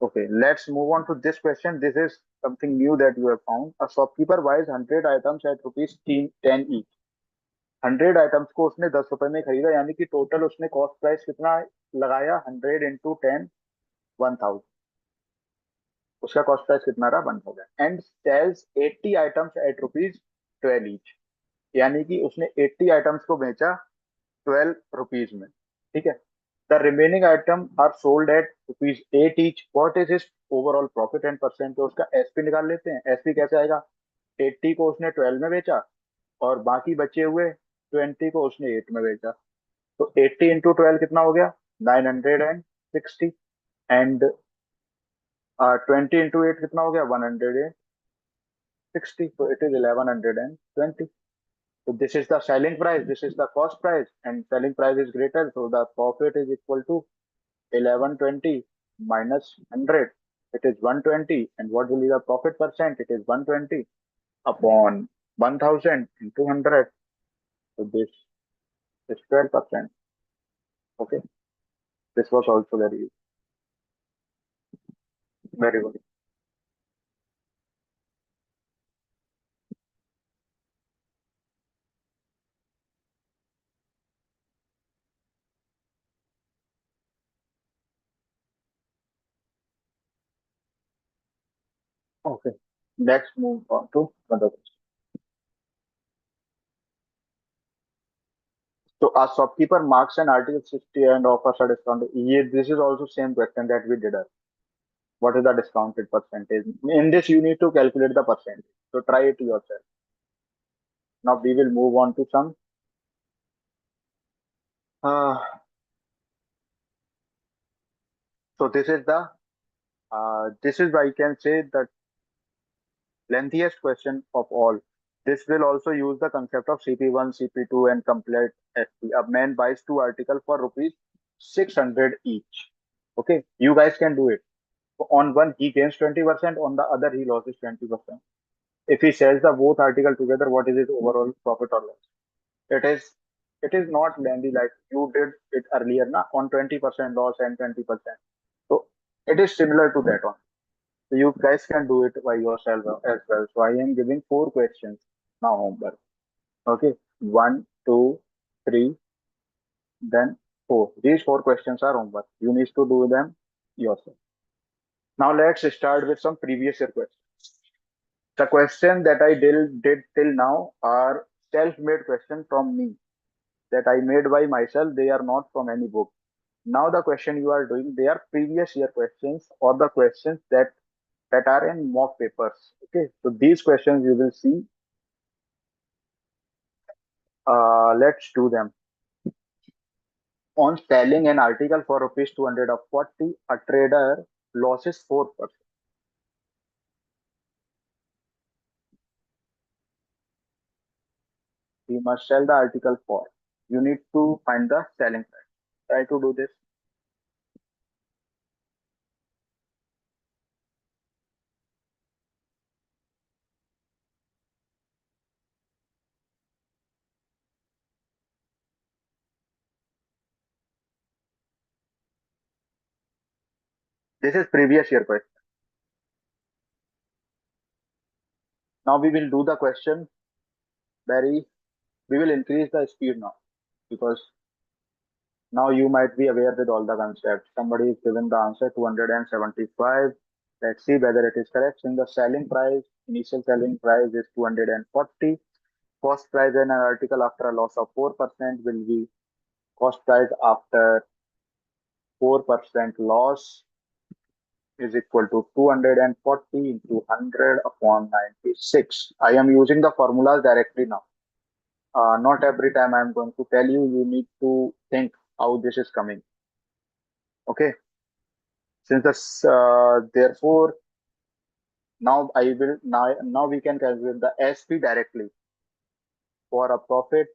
Okay, let's move on to this question. This is something new that you have found. A shopkeeper buys 100 items at rupees 10 each. 100 items को उसने 10 रुपए में खरीदा, यानी कि total उसने cost price कितना लगाया? 100 × 10 1000. उसका कॉस्ट प्राइस कितना रहा? 1000. And sells 80 items at rupees 12 each, यानी कि उसने 80 आइटम्स को बेचा 12 रुपीज में. ठीक है. The remaining item are sold at rupees 8 each. What is his overall profit and percent? तो उसका एसपी निकाल लेते हैं. एसपी कैसे आएगा? 80 को उसने 12 में बेचा और बाकी बचे हुए 20 को उसने 8 में बेचा. तो 80 इंटू 12 कितना हो गया? 960. एंड 20 इंटू 8 कितना हो गया? 160. तो it is 1120. So this is the selling price, this is the cost price, and selling price is greater, so the profit is equal to 1120 minus 100. It is 120, and what will be the profit percent? It is 120 upon 1000 into 100. So this is 12%. Okay, this was also very good. Okay, let's move on to another question. So a shopkeeper marks an article 60 and offers a discount. This is also same question that we did earlier. What is the discounted percentage? In this, you need to calculate the percentage. So try it yourself. Now we will move on to some. Uh, so this is I can say the lengthiest question of all. This will also use the concept of CP1, CP2 and complete SP. A man buys two articles for rupees 600 each. Okay, you guys can do it. On one, he gains 20%, on the other, he loses 20%. If he sells the both article together, what is his overall profit or loss? It is it is not lengthy like you did it earlier, na, on 20% loss and 20%. So it is similar to that one. So you guys can do it by yourself as well. So I am giving four questions now homework. Okay, one, two, three, then four. These four questions are homework. You need to do them yourself. Now let's start with some previous year questions. The question that I did till now are self-made questions from me that I made by myself. They are not from any book. Now the question you are doing, they are previous year questions or the questions that are in mock papers. Okay, so these questions you will see. Let's do them. On selling an article for rupees 240, a trader loses 4%. He must sell the article for. You need to find the selling price. Try to do this. This is previous year question. Now we will do the question very, we will increase the speed now because now you might be aware with all the concepts. Somebody is given the answer 275. Let's see whether it is correct. In the selling price, initial selling price is 240. Cost price in an article after a loss of 4% will be cost price after 4% loss is equal to 240 into 100 upon 96. I am using the formulas directly now. Not every time I am going to tell you, you need to think how this is coming. Okay. Since this, therefore, now we can calculate the SP directly for a profit.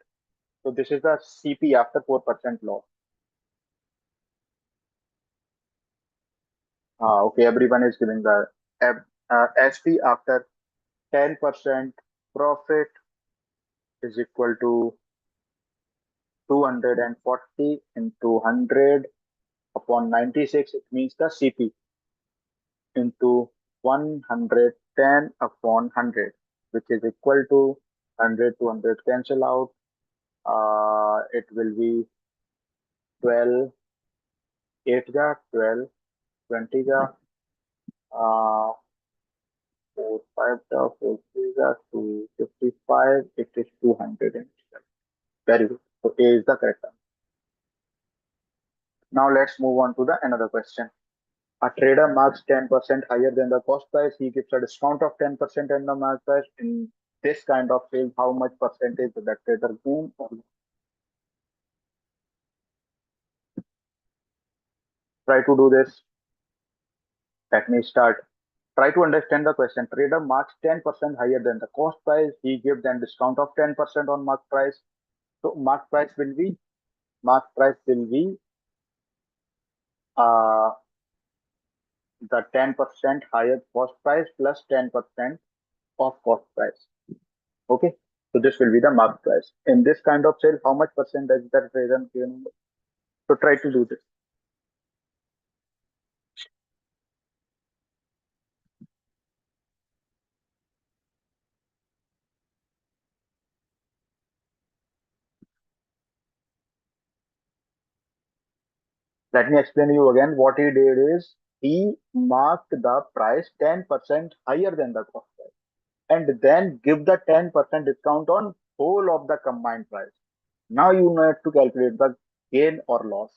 So this is the CP after 4% loss. Okay, everyone is giving the SP after 10% profit is equal to 240 into 100 upon 96. It means the CP into 110 upon 100, which is equal to 100 to 100 cancel out. It will be 12, 8 ja, 12, 20 ja, 4, 5 ja, 4, 3 ja, 255. It is 207. Very good. So A is the correct answer. Now let's move on to the another question. A trader marks 10% higher than the cost price. He gives a discount of 10% on the mark price. In this kind of sale, how much percentage does that trader gain? Try to do this. Let me start. Try to understand the question. Trader marks 10% higher than the cost price. He gives them discount of 10% on mark price. So mark price will be uh, the 10% higher cost price plus 10% of cost price. Okay. So this will be the mark price. In this kind of sale, how much percentage that trader gain? So try to do this. Let me explain you again. What he did is he marked the price 10% higher than the cost price and then give the 10% discount on whole of the combined price. Now you need to calculate the gain or loss.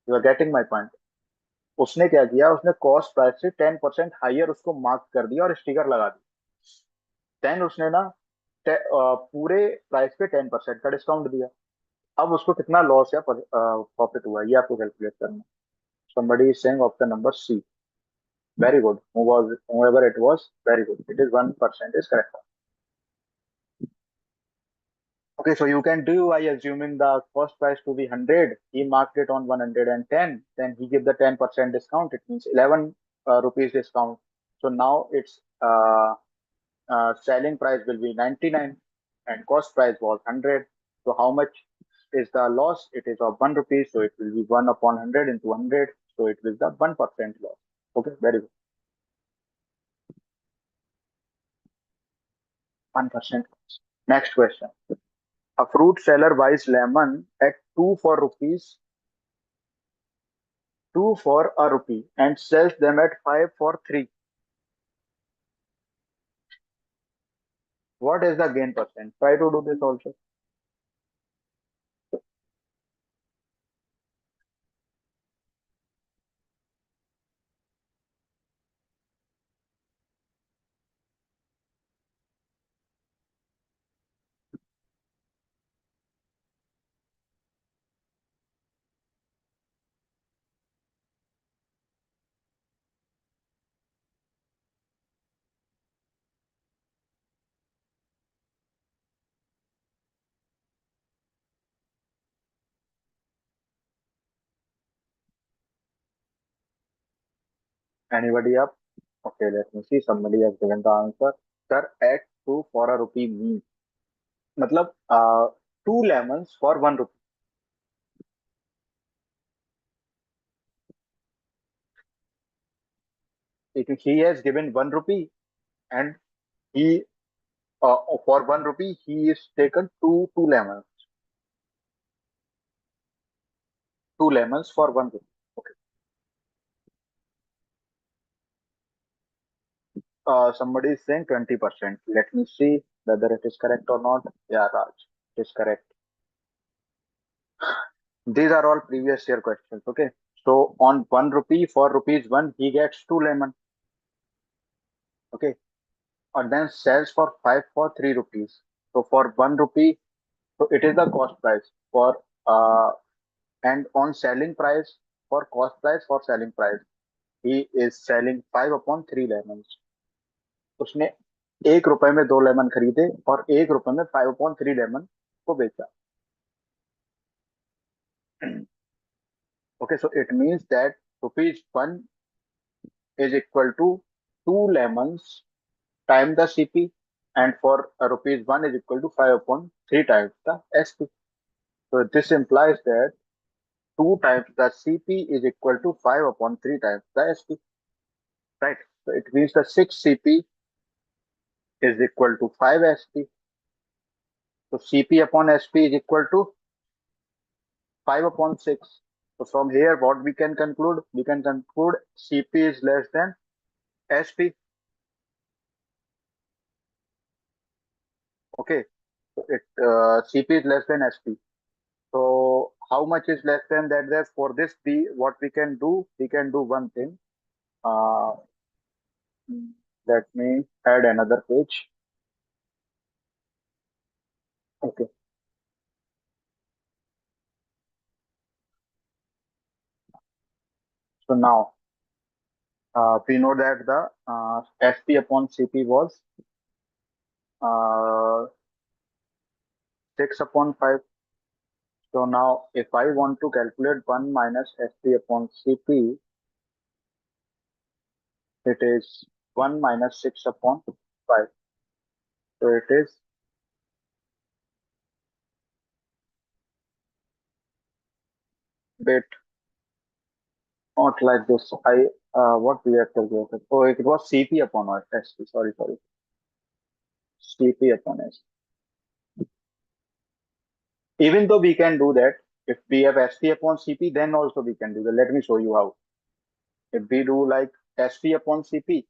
You are getting my point. उसने क्या किया, उसने cost price से 10% higher उसको mark कर दिया और sticker लगा दिया। देन उसने ना पूरे प्राइस पे 10% का डिस्काउंट दिया। अब उसको कितना लॉस या प्रॉफिट हुआ ये आपको कैलकुलेट करना है। Somebody is saying option number C. Very good. Whoever it was, very good. It is 1% is correct. Okay, so you can do by assuming the cost price to be 100. He marked it on 110. Then he give the 10% discount. It means 11 rupees discount. So now its selling price will be 99 and cost price was 100. So how much is the loss? It is of 1 rupee. So it will be 1 upon 100 into 100. So it will be the 1% loss. Okay, very good. 1%. Next question. A fruit seller buys lemon at 2 for rupees, 2 for a rupee and sells them at 5 for 3. What is the gain percent? Try to do this also. Anybody up? Okay, let me see. Somebody has given the answer. Sir, at 2 for a rupee means मतलब 2 lemons for 1 rupee. He has given 1 rupee and he for 1 rupee he is taken two lemons. 2 lemons for 1 rupee. Okay. Somebody is saying 20%. Let me see whether it is correct or not. Yeah, Raj, it is correct. These are all previous year questions. Okay. So on 1 rupee for rupees 1, he gets 2 lemon. Okay. And then sells for 5 for 3 rupees. So for 1 rupee, so it is the cost price for and on selling price for cost price for selling price, he is selling 5 upon 3 lemons. उसने 1 रुपए में 2 lemon खरीदे और 1 रुपए में 5 upon 3 lemon को बेचा. Okay, so it means that rupees 1 is equal to 2 lemons times the CP and for rupees 1 is equal to 5 upon 3 times the SP. So this implies that 2 times the CP is equal to 5 upon 3 times the SP. Right. So it means the 6 CP is equal to 5 SP. So CP upon SP is equal to 5 upon 6. So from here, what we can conclude? We can conclude CP is less than SP. Okay. So CP is less than SP. So how much is less than that? There for this B, what we can do? We can do one thing. Uh, Let me add another page. Okay. So now we know that the SP upon CP was 6 upon 5. So now if I want to calculate 1 minus SP upon CP, it is 1 minus 6 upon 5. So it is bit not like this. What we have calculated? Oh, it was CP upon SP. Sorry. CP upon S. Even though we can do that, if we have SP upon CP, then also we can do that. Let me show you how. If we do like SP upon CP,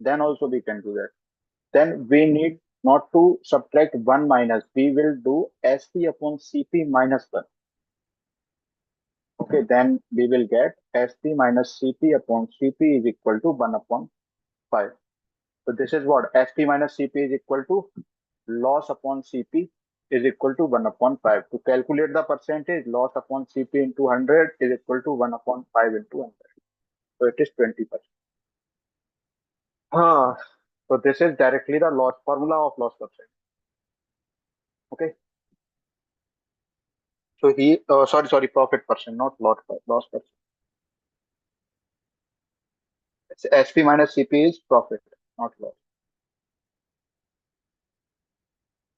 then also we can do that. Then we need not to subtract 1 minus. We will do SP upon CP minus 1. Okay, then we will get SP minus CP upon CP is equal to 1 upon 5. So this is what SP minus CP is equal to loss upon CP is equal to 1 upon 5. To calculate the percentage, loss upon CP into 100 is equal to 1 upon 5 into 100. So it is 20%. So this is directly the loss formula of loss percent. Okay. So he, sorry, profit percent, not loss percent. SP minus CP is profit, not loss.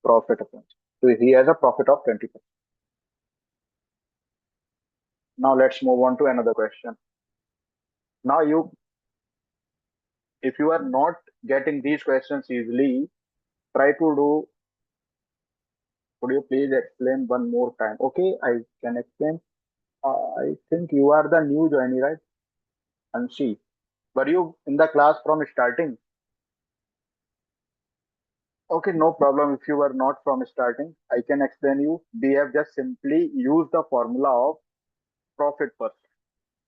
Profit upon. So he has a profit of 20%. Now let's move on to another question. Now if you are not getting these questions easily, try to do. Could you please explain one more time? Okay, I can explain. I think you are the new joinee, right? And see, were you in the class from starting? Okay, no problem. If you were not from starting, I can explain you. We have just simply used the formula of profit percent.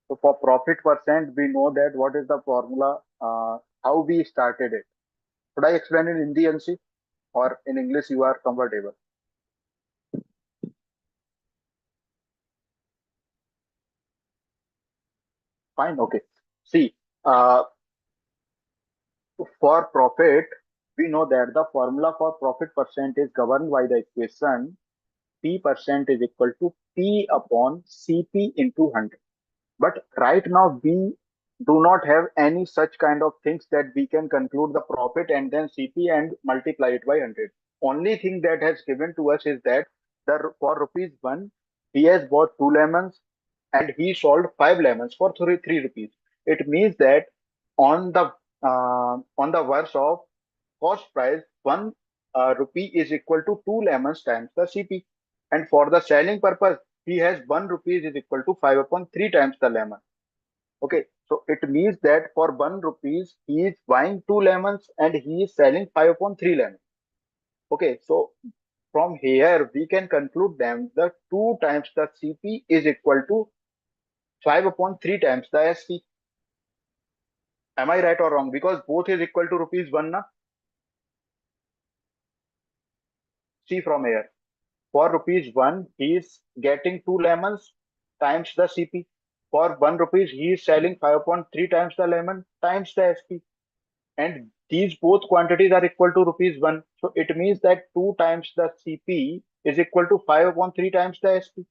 So for profit percent, we know that what is the formula, how we started it. Should I explain in Hindi and see, or in English you are comfortable? Fine, okay. See, uh, for profit, we know that the formula for profit percent is governed by the equation P percent is equal to P upon CP into 100. But right now we do not have any such kind of things that we can conclude the profit and then CP and multiply it by 100. Only thing that has given to us is that for rupees 1, he has bought 2 lemons and he sold 5 lemons for 3 rupees. It means that on the verse of cost price, 1 rupee is equal to 2 lemons times the CP. And for the selling purpose, he has 1 rupees is equal to 5 upon 3 times the lemon. Okay, so it means that for 1 rupees, he is buying 2 lemons and he is selling 5 upon 3 lemons. Okay, so from here, we can conclude them the 2 times the CP is equal to 5 upon 3 times the SP. Am I right or wrong? Because both is equal to rupees 1, na? See from here. For rupees 1, he is getting 2 lemons times the CP. For 1 rupees, he is selling 5 upon 3 times the lemon times the SP. And these both quantities are equal to rupees 1. So it means that 2 times the CP is equal to 5 upon 3 times the SP.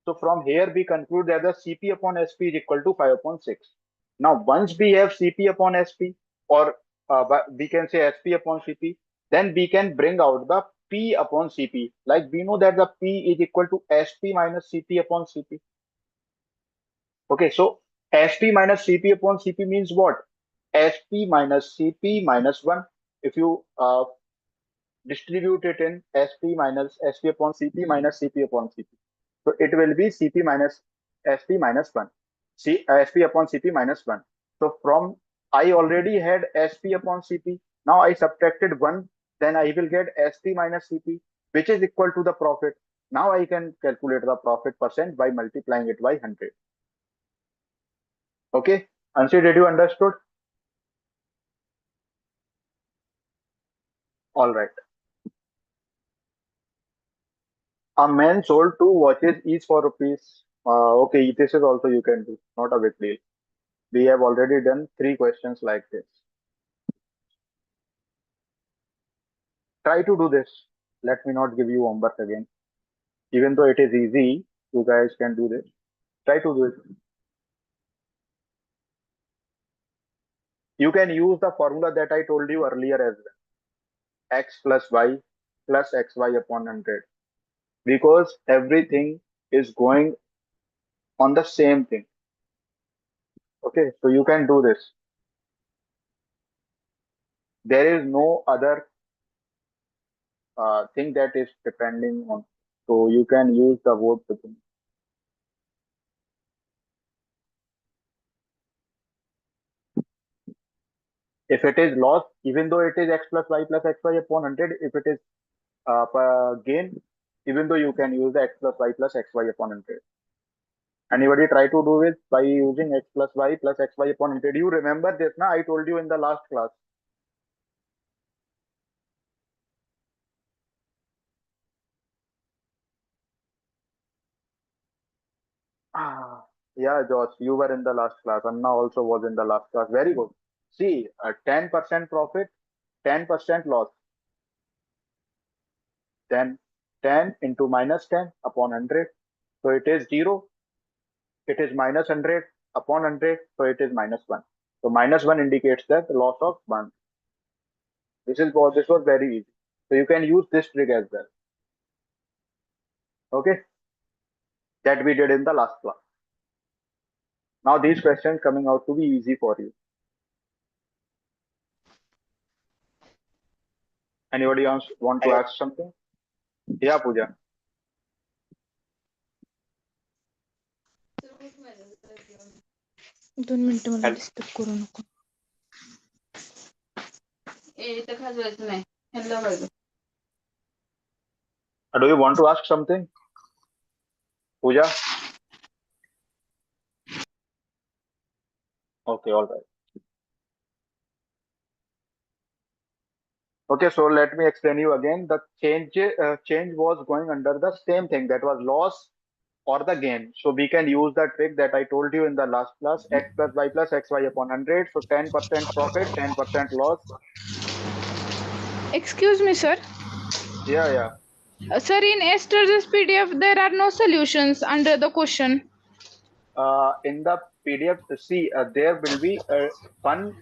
So from here we conclude that the CP upon SP is equal to 5 upon 6. Now once we have CP upon SP, or we can say SP upon CP, then we can bring out the P upon CP. Like we know that the P is equal to SP minus CP upon CP. Okay, so SP minus CP upon CP means what? SP minus CP minus 1. If you distribute it in SP minus SP upon CP minus CP upon CP. So it will be CP minus SP minus 1. SP upon CP minus 1. So from I already had SP upon CP. Now I subtracted 1. Then I will get SP minus CP, which is equal to the profit. Now I can calculate the profit percent by multiplying it by 100. Okay. Anshi, did you understood? All right. A man sold 2 watches each for rupees. Okay, this is also you can do. Not a big deal. We have already done 3 questions like this. Try to do this. Let me not give you homework again. Even though it is easy, you guys can do this. Try to do it. You can use the formula that I told you earlier as well. X plus Y plus XY upon 100. Because everything is going on the same thing. Okay, so you can do this. There is no other thing that is depending on. So you can use the word within. If it is loss, even though it is X plus Y plus XY upon 100, if it is gain, even though you can use the X plus Y plus XY upon 100. Anybody try to do it by using X plus Y plus XY upon 100? You remember this, na? I told you in the last class. Ah, yeah, Josh, you were in the last class. Anna also was in the last class. Very good. See, 10% profit, 10% loss. Then 10 into minus 10 upon 100. So it is 0. It is minus 100 upon 100. So it is minus 1. So minus 1 indicates that the loss of 1. This was very easy. So you can use this trick as well. Okay. That we did in the last class. Now these questions coming out to be easy for you. Anybody else want to ask something? Yeah, Pooja. दोन मिनिटं मला Hello. Disturb करू नको. इथं खाजवायचं नाही. ह्याला बघ. Do you want to ask something? Pooja? Okay, all right. Okay, so let me explain you again. The change was going under the same thing, that was loss or the gain. So we can use the trick that I told you in the last class, x plus xy upon 100. So 10% profit, 10% loss. Excuse me, sir. Yeah. Sir, in yesterday's PDF, there are no solutions under the question. In the PDF, see, there will be one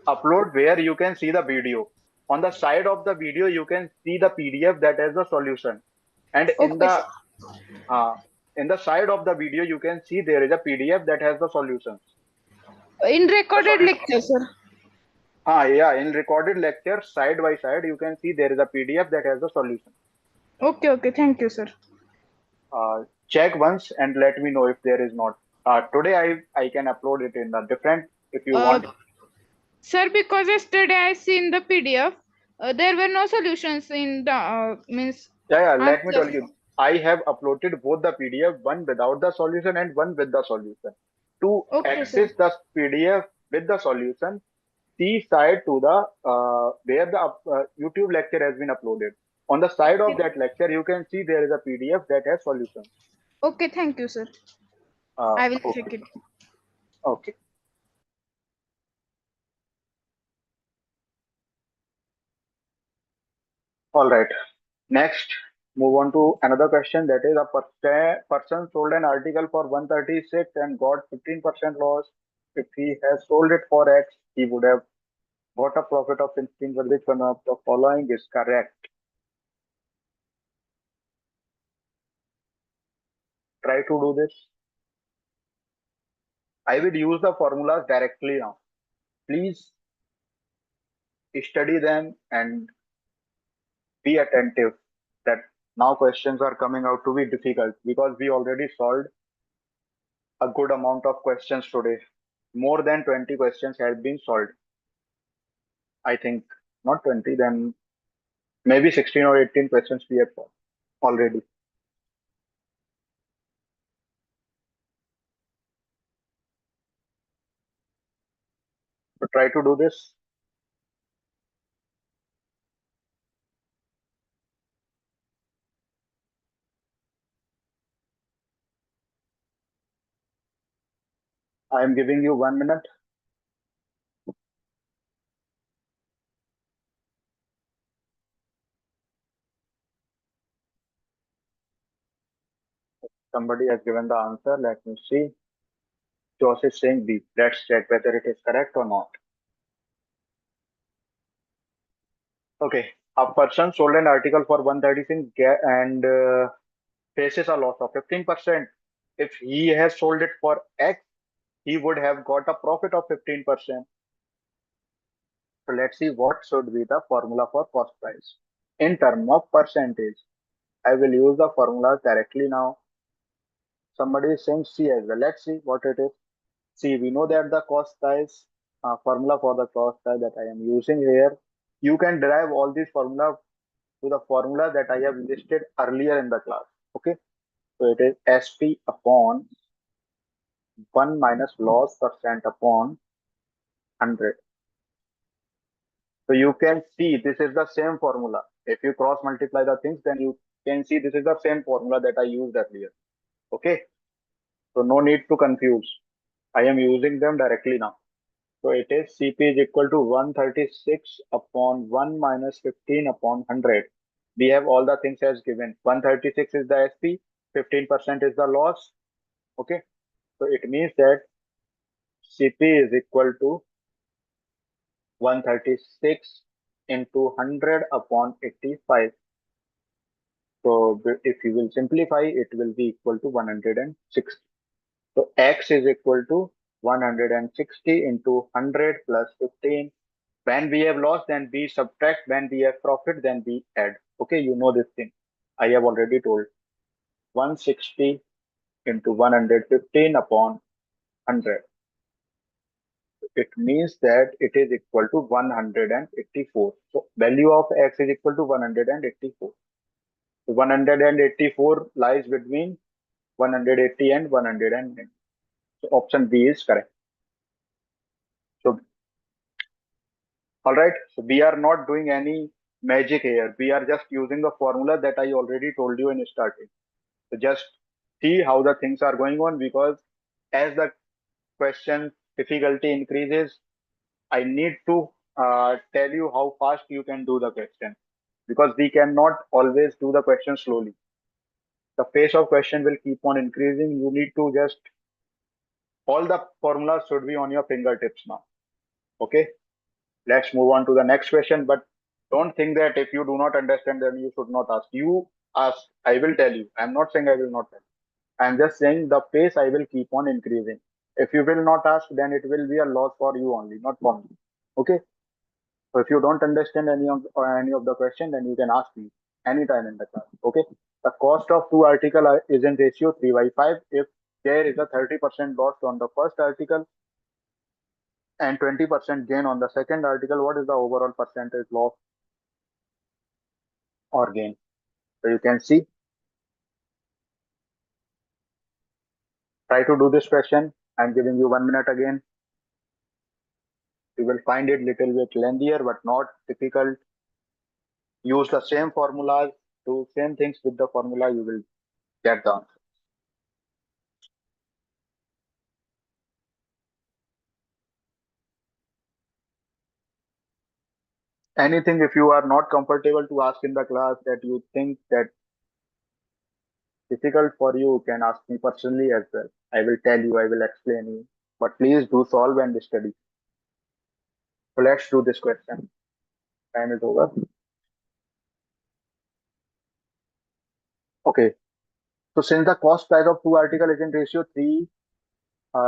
upload where you can see the video. On the side of the video, you can see the PDF that has the solution. And Okay, sir. in the side of the video, you can see there is a PDF that has the solutions. In recorded lecture, sir. Yeah, in recorded lecture, side by side, you can see there is a PDF that has the solution. Okay. Thank you, sir. Check once and let me know if there is not. Today I can upload it in a different if you want. Sir, because yesterday I seen the PDF, there were no solutions in the means. Yeah. Let me answer. tell you, I have uploaded both the PDF, one without the solution and one with the solution. To Okay, sir. access the PDF with the solution, see side to the where the YouTube lecture has been uploaded. On the side of that lecture, you can see there is a PDF that has solutions. Okay, thank you, sir. I will check it. Okay. All right. Next, move on to another question, that is a person sold an article for 136 and got 15% loss. If he has sold it for X, he would have got a profit of 15. Which one of the following is correct? Try to do this. I will use the formulas directly now. Please study them and be attentive that now questions are coming out to be difficult because we already solved a good amount of questions today. More than 20 questions have been solved. I think not 20, then maybe 16 or 18 questions we have solved already. So try to do this. I am giving you 1 minute. Somebody has given the answer. Let me see. Josh is saying B. Let's check whether it is correct or not. Okay. A person sold an article for 136 and faces a loss of 15%. If he has sold it for X, he would have got a profit of 15%. So let's see what should be the formula for cost price. In terms of percentage, I will use the formulas directly now. Somebody is saying C as well. Let's see what it is. See, we know that the cost price formula for the cost price that I am using here. You can derive all these formula to the formula that I have listed earlier in the class. Okay. So it is SP upon 1 minus loss percent upon 100. So you can see this is the same formula. If you cross multiply the things, then you can see this is the same formula that I used earlier. Okay. So no need to confuse. I am using them directly now. So it is Cp is equal to 136 upon 1 minus 15 upon 100. We have all the things as given. 136 is the Sp, 15% is the loss. Okay, so it means that CP is equal to 136 into 100 upon 85. So if you will simplify, it will be equal to 160. So X is equal to 160 into 100 plus 15. When we have loss, then we subtract. When we have profit, then we add. Okay, you know this thing. I have already told. 160 into 115 upon 100. It means that it is equal to 184. So value of X is equal to 184. So 184 lies between 180 and 190. So option B is correct. So, all right. So we are not doing any magic here. We are just using the formula that I already told you in starting. So just see how the things are going on, because as the question difficulty increases, I need to tell you how fast you can do the question, because we cannot always do the question slowly. The pace of question will keep on increasing. You need to just, all the formulas should be on your fingertips now. Okay, let's move on to the next question. But don't think that if you do not understand, then you should not ask. You ask, I will tell you. I'm not saying I will not tell you. I'm just saying the pace I will keep on increasing. If you will not ask, then it will be a loss for you only, not for me. Okay. So if you don't understand any of the question, then you can ask me anytime in the class. Okay. The cost of two article is in ratio 3/5. If there is a 30% loss on the first article and 20% gain on the second article, what is the overall percentage loss or gain? So you can see. Try to do this question. I'm giving you 1 minute again. You will find it little bit lengthier, but not difficult. Use the same formulas, do same things with the formula, you will get the answer. Anything if you are not comfortable to ask in the class that you think that difficult for you, can ask me personally as well. I will tell you, I will explain you. But please do solve and study. So let's do this question. Time is over. Okay. So since the cost price of two article is in ratio 3,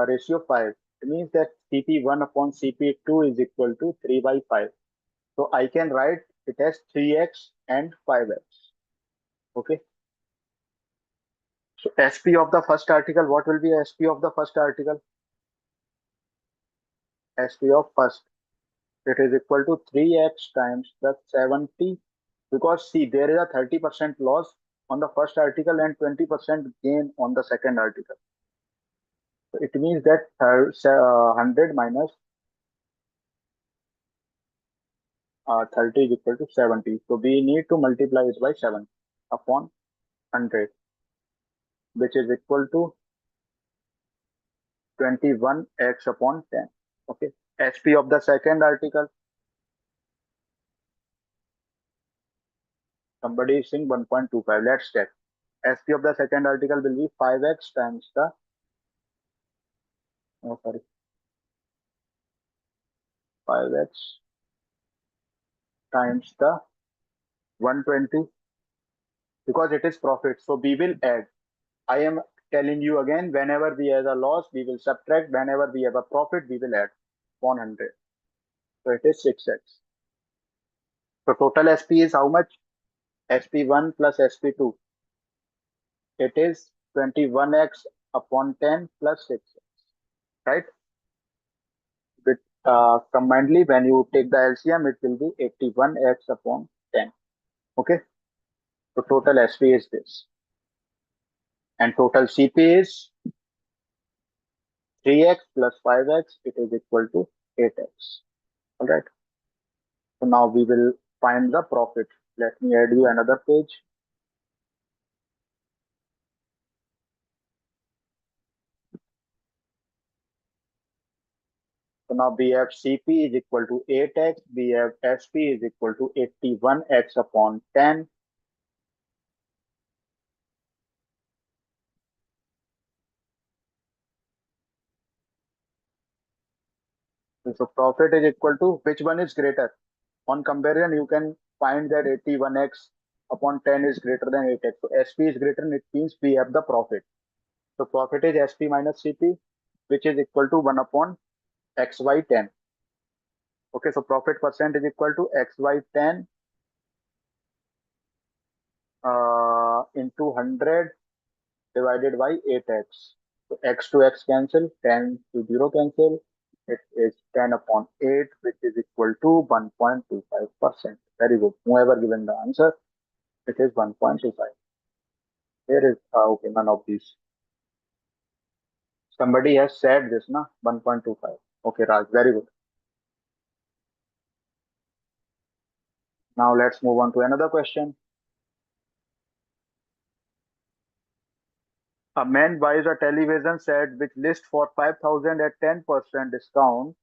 ratio 5, it means that CP1 upon CP2 is equal to 3/5. So I can write it as 3x and 5x. Okay. So SP of the first article, what will be SP of the first article? SP of first, it is equal to 3x times the 70, because see, there is a 30% loss on the first article and 20% gain on the second article. So it means that 100 minus 30 is equal to 70. So we need to multiply it by 7 upon 100, which is equal to 21x upon 10. Okay. SP of the second article, somebody is saying 1.25. Let's check. SP of the second article will be 5x times the, oh sorry, 5x times the 120, because it is profit. So we will add. I am telling you again, whenever we have a loss, we will subtract. Whenever we have a profit, we will add 100. So it is 6x. So total SP is how much? SP1 plus SP2. It is 21x upon 10 plus 6x. Right? With combinedly, when you take the LCM, it will be 81x upon 10. Okay. So total SP is this. And total CP is 3x plus 5x. It is equal to 8x. All right. So now we will find the profit. Let me add you another page. So now we have CP is equal to 8x. We have SP is equal to 81x upon 10. So profit is equal to which one is greater? On comparison, you can find that 81x upon 10 is greater than 8x. So SP is greater, and it means we have the profit. So profit is SP minus CP, which is equal to 1 upon XY10. Okay, so profit percent is equal to XY10 into 100 divided by 8x. So x to x cancel, 10 to 0 cancel. It is 10 upon 8, which is equal to 1.25%. Very good. Whoever given the answer, it is 1.25. Here is, okay, none of these. Somebody has said this, na? 1.25. Okay, Raj, very good. Now let's move on to another question. A man buys a television set which lists for 5,000 at 10% discount.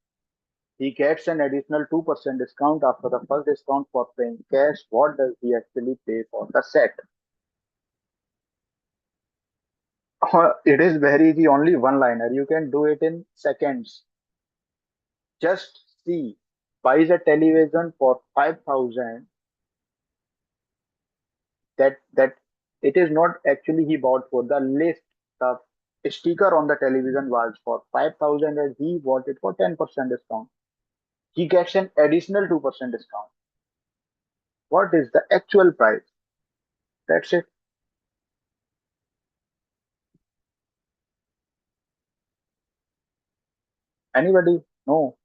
He gets an additional 2% discount after the first discount for paying cash. What does he actually pay for the set? It is very easy, only one liner. You can do it in seconds. Just see, buys a television for 5,000. That it is not actually he bought for the list. The sticker on the television was for 5,000 and he bought it for 10% discount. He gets an additional 2% discount. What is the actual price? That's it. Anybody? No.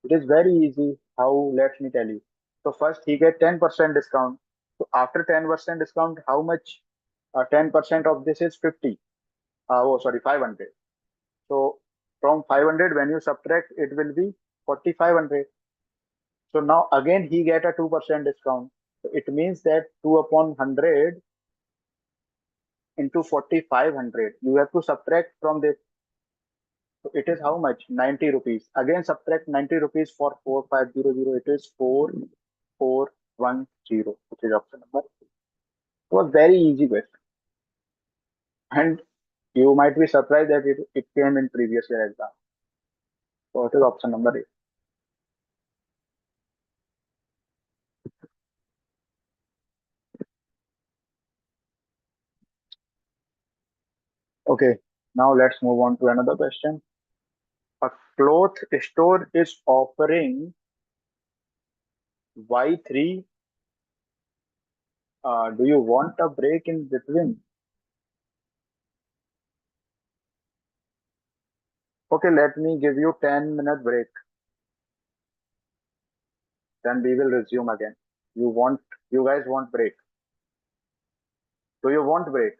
It is very easy. How? Let me tell you. So first he get 10% discount. So after 10% discount, how much? 10% of this is 50. Oh, sorry, 500. So from 500, when you subtract, it will be 4,500. So now again he get a 2% discount. So it means that 2 upon 100 into 4,500. You have to subtract from this. So it is how much? 90 rupees. Again subtract 90 rupees for 4500. It is 4410, which is option number. It was very easy question. And you might be surprised that it came in previous year exam. So it is option number 8. Okay, now let's move on to another question. A cloth store is offering Y3. Do you want a break in between? Okay, let me give you 10-minute break. Then we will resume again. You guys want break? Do you want break?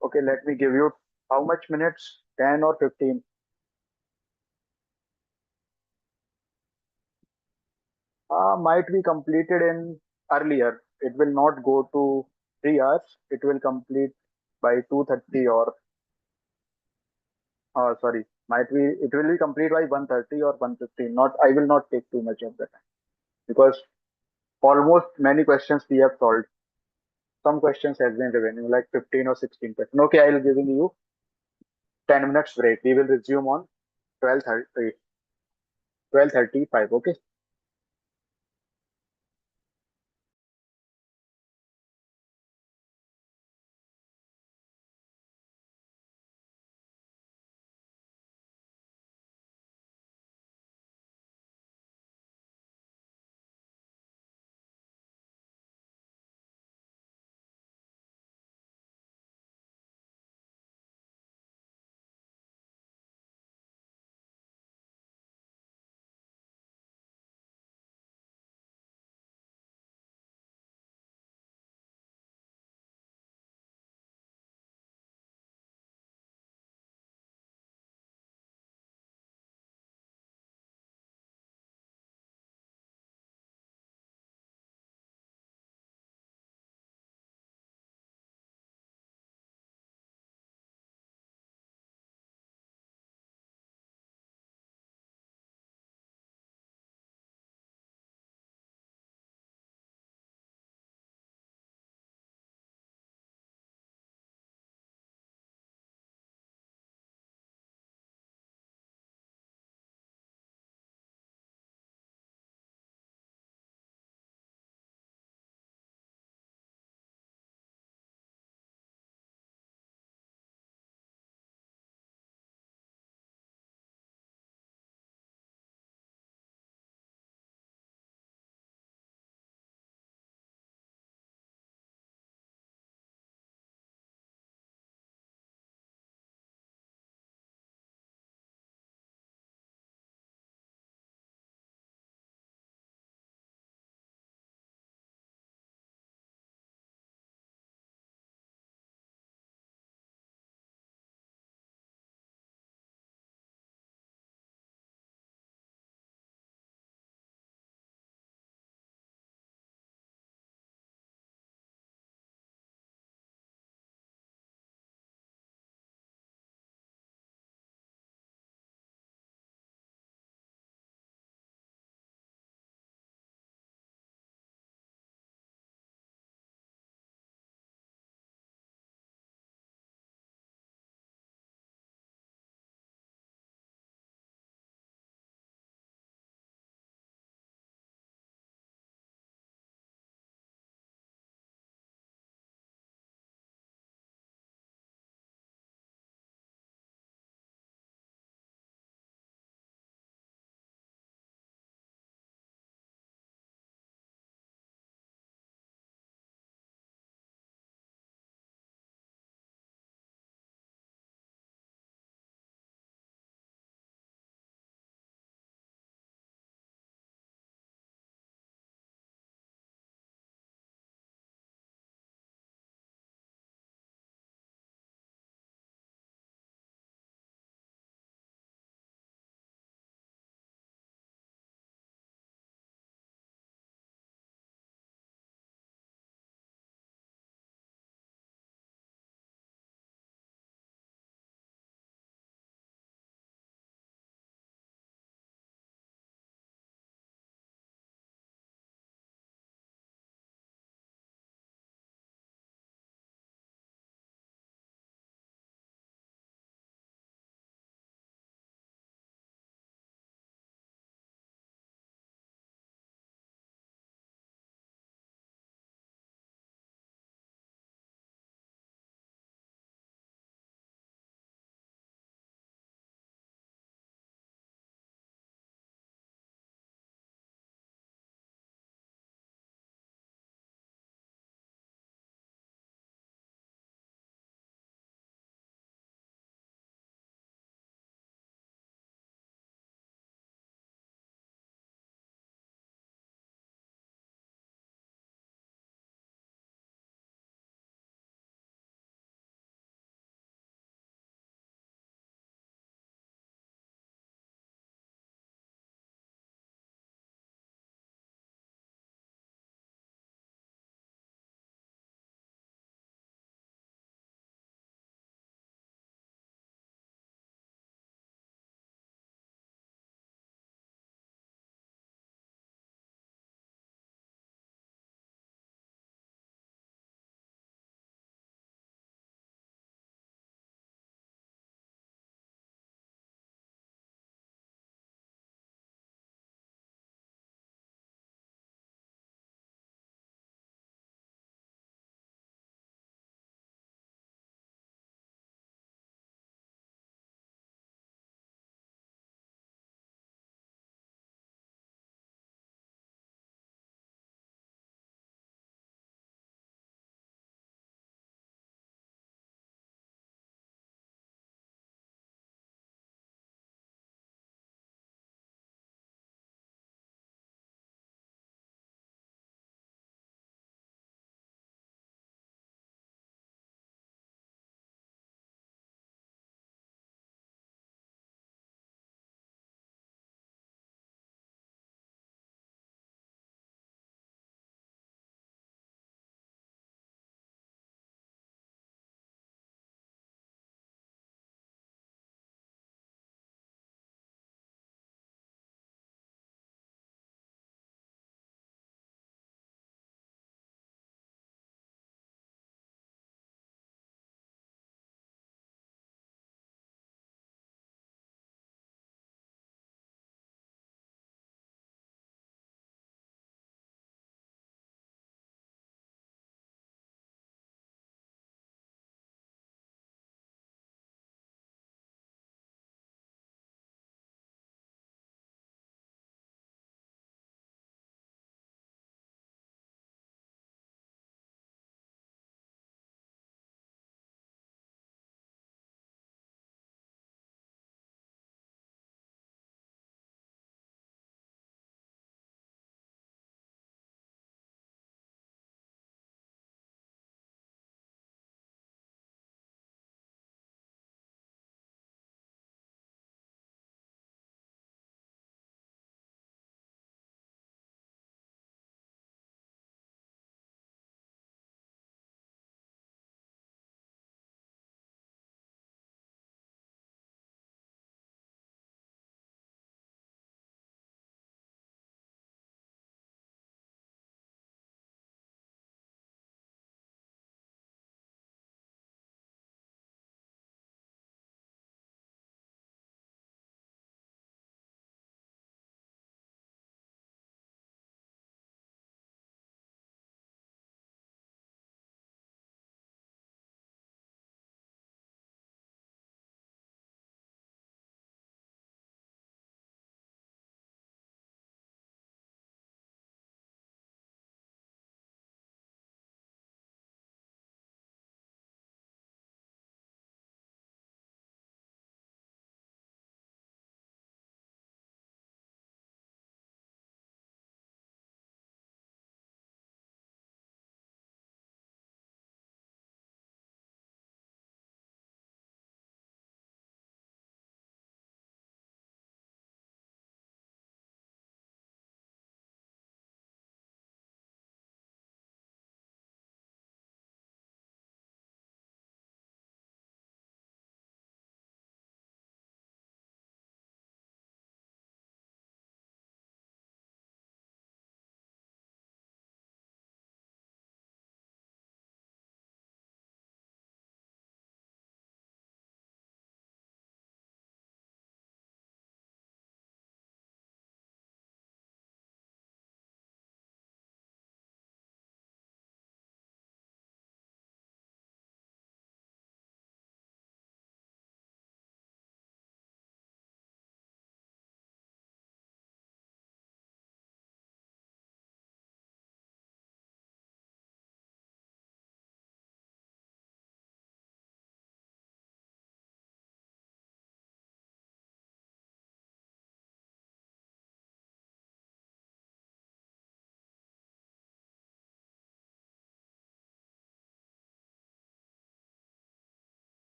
Okay, let me give you how much minutes? 10 or 15? Might be completed in earlier. It will not go to 3 hours. It will complete by 2:30 or sorry, might be it will be complete by 1:30 or 1:15. Not, I will not take too much of the time because almost many questions we have solved. Some questions has been remaining like 15 or 16 questions. Okay, I will giving you 10 minutes break. We will resume on 12:30, 12:35. Okay.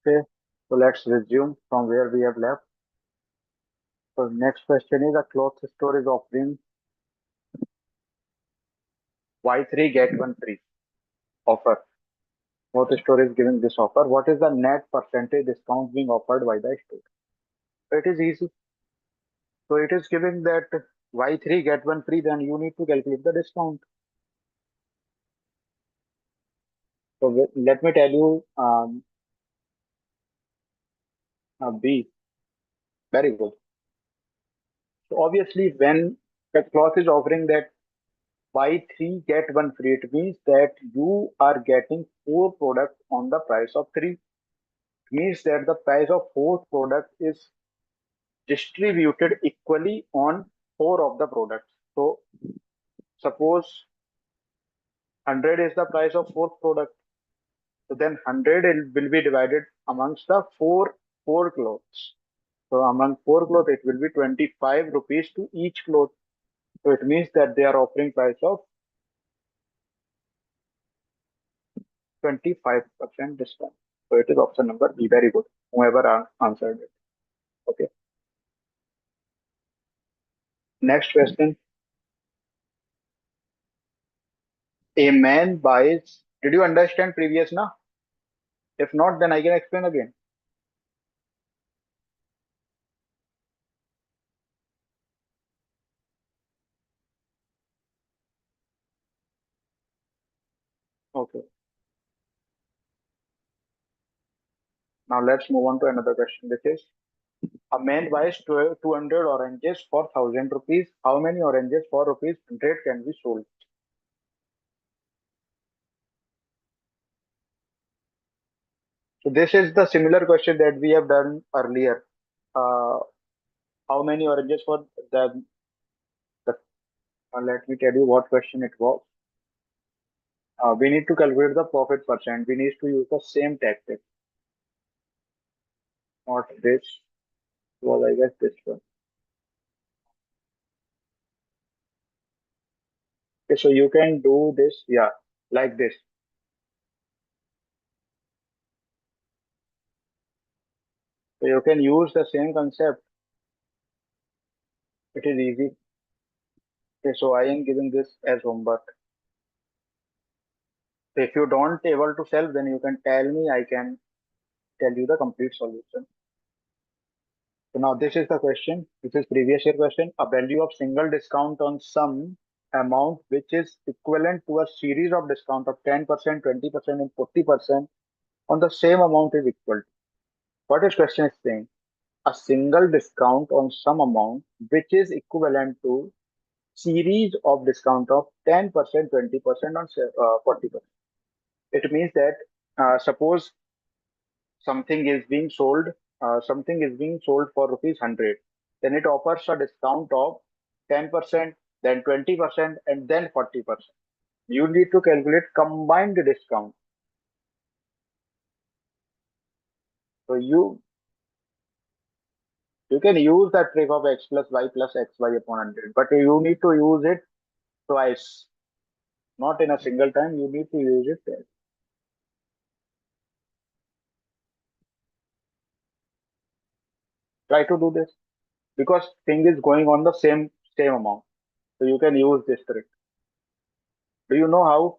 Okay, so let's resume from where we have left. So next question is, a cloth store is offering buy three get one free offer. Cloth store is giving this offer. What is the net percentage discount being offered by the store? So it is easy. So it is giving that buy three get one free. Then you need to calculate the discount. So let me tell you, B. Very good. So obviously, when the cloth is offering that buy three get one free, it means that you are getting four products on the price of three. It means that the price of fourth product is distributed equally on four of the products. So suppose 100 is the price of fourth product. So then 100 will be divided amongst the four clothes. So among four clothes, it will be 25 rupees to each cloth. So it means that they are offering price of 25% discount. So it is option number B. Very good. Whoever answered it. Okay. Next question. A man buys. Did you understand previous now? If not, then I can explain again. Okay. Now let's move on to another question, which is, a man buys 200 oranges for 1000 rupees. How many oranges for rupees 100 can be sold? So this is the similar question that we have done earlier. Uh, how many oranges for the let me tell you what question it was. We need to calculate the profit percent. We need to use the same tactic. Not this. Was I guess this one. Okay, so you can do this, yeah, like this. So you can use the same concept. It is easy. Okay, so I am giving this as homework. So if you don't able to solve, then you can tell me. I can tell you the complete solution. So now this is the question. This is previous year question. A value of single discount on some amount which is equivalent to a series of discount of 10%, 20%, and 40% on the same amount is equal to. What is question is saying? A single discount on some amount which is equivalent to series of discount of 10%, 20%, or 40%. It means that suppose something is being sold for rupees 100, then it offers a discount of 10%, then 20%, and then 40%. You need to calculate combined discount. So you can use that trick of x plus y plus xy upon 100, but you need to use it twice, not in a single time. You need to use it twice. Try to do this because thing is going on the same amount. So you can use this trick. Do you know how?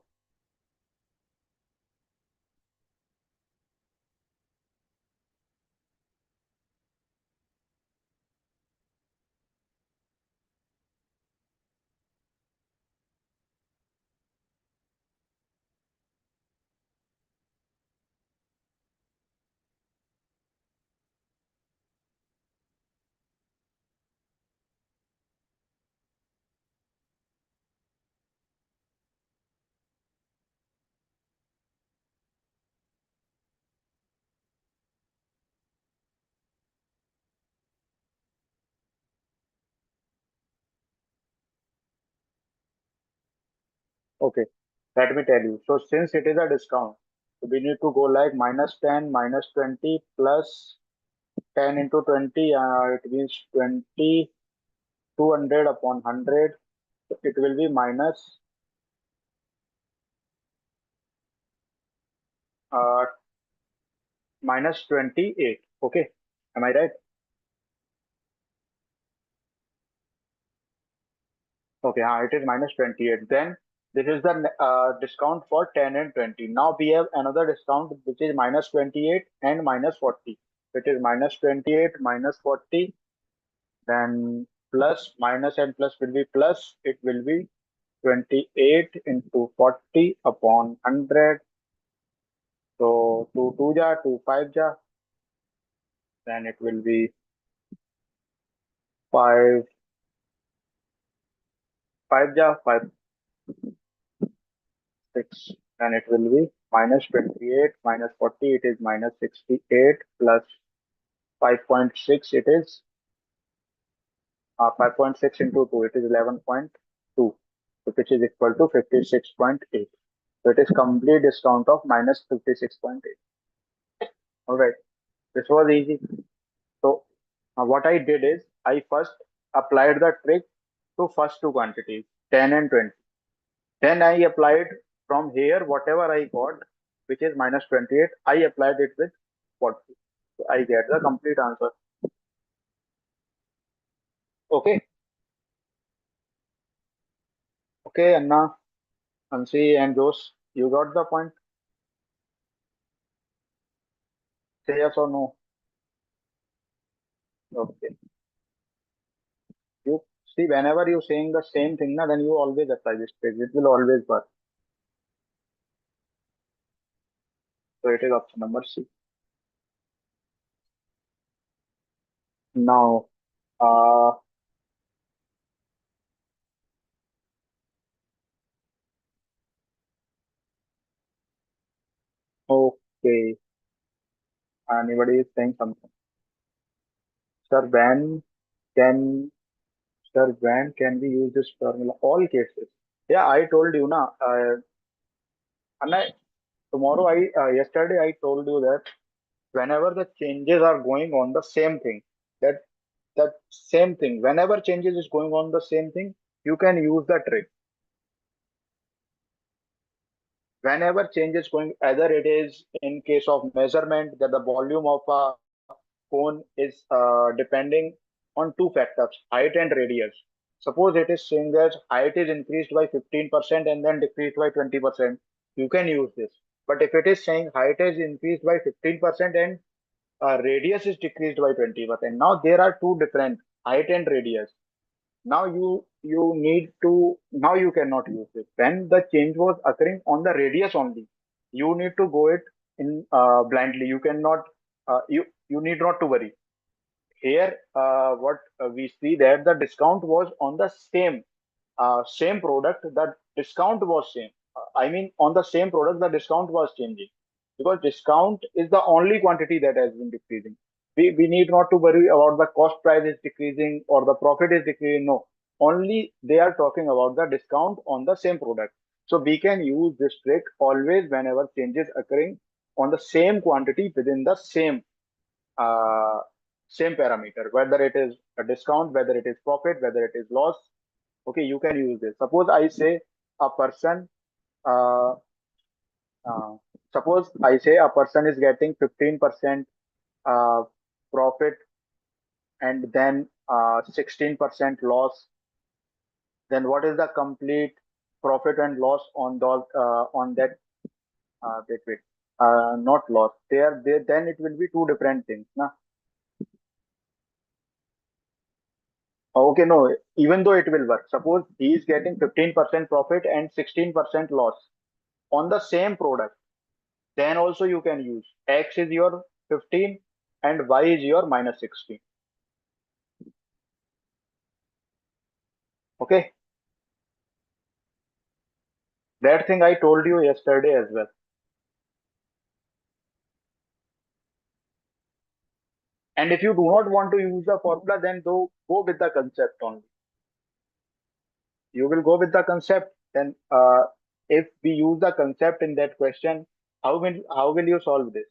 Okay, let me tell you. So since it is a discount, so we need to go like minus 10, minus 20, plus 10 into 20, it means 20, 200 upon 100. So it will be minus uh, minus 28. Okay, am I right? Okay, it is minus 28. Then this is the discount for 10 and 20. Now we have another discount which is minus 28 and minus 40, which is minus 28 minus 40. Then plus minus and plus will be plus. It will be 28 into 40 upon 100. So 2 2 ja, 2 5 ja. Then it will be 5 5 ja, 5 6. Then it will be minus 28 minus 40. It is minus 68 plus 5.6. It is 5.6 into 2. It is 11.2, which is equal to 56.8. So it is complete discount of minus 56.8. All right. This was easy. So what I did is I first applied the trick to first two quantities, 10 and 20. Then I applied from here whatever I got, which is minus 28. I applied it with 40. So I get the complete answer. Okay. Okay, Anna, Ansi, and Jose, you got the point? Say yes or no. Okay. You see, whenever you're saying the same thing, na, then you always apply this trick. It will always work. So it is option number C. Now, uh, okay. Anybody is saying something? Sir, can when can we use this formula? All cases. Yeah, I told you na. And yesterday I told you that whenever the changes are going on the same thing, that that same thing, whenever changes is going on the same thing, you can use the trick. Whenever change is going, either it is in case of measurement that the volume of a cone is depending on two factors, height and radius. Suppose it is saying that height is increased by 15% and then decreased by 20%, you can use this. But if it is saying height is increased by 15% and radius is decreased by 20%, now there are two different height and radius. Now you cannot use it when the change was occurring on the radius only. You need to go it in blindly. You cannot you need not to worry here. What we see that the discount was on the same product. The discount was same. I mean, on the same product, the discount was changing because discount is the only quantity that has been decreasing. We need not to worry about the cost price is decreasing or the profit is decreasing. No, only they are talking about the discount on the same product. So we can use this trick always whenever changes occurring on the same quantity within the uh, same parameter, whether it is a discount, whether it is profit, whether it is loss. Okay, you can use this. Suppose I say a person, uh, uh, suppose I say a person is getting 15% uh, profit and then 16% loss. Then what is the complete profit and loss on those on that? Wait, not loss. Then it will be two different things. Na? Okay, no, even though it will work. Suppose he is getting 15% profit and 16% loss on the same product. Then also you can use X is your 15 and Y is your minus 16. Okay. That thing I told you yesterday as well. And if you do not want to use the formula, then go with the concept only. You will go with the concept. Then if we use the concept in that question, how will you solve this?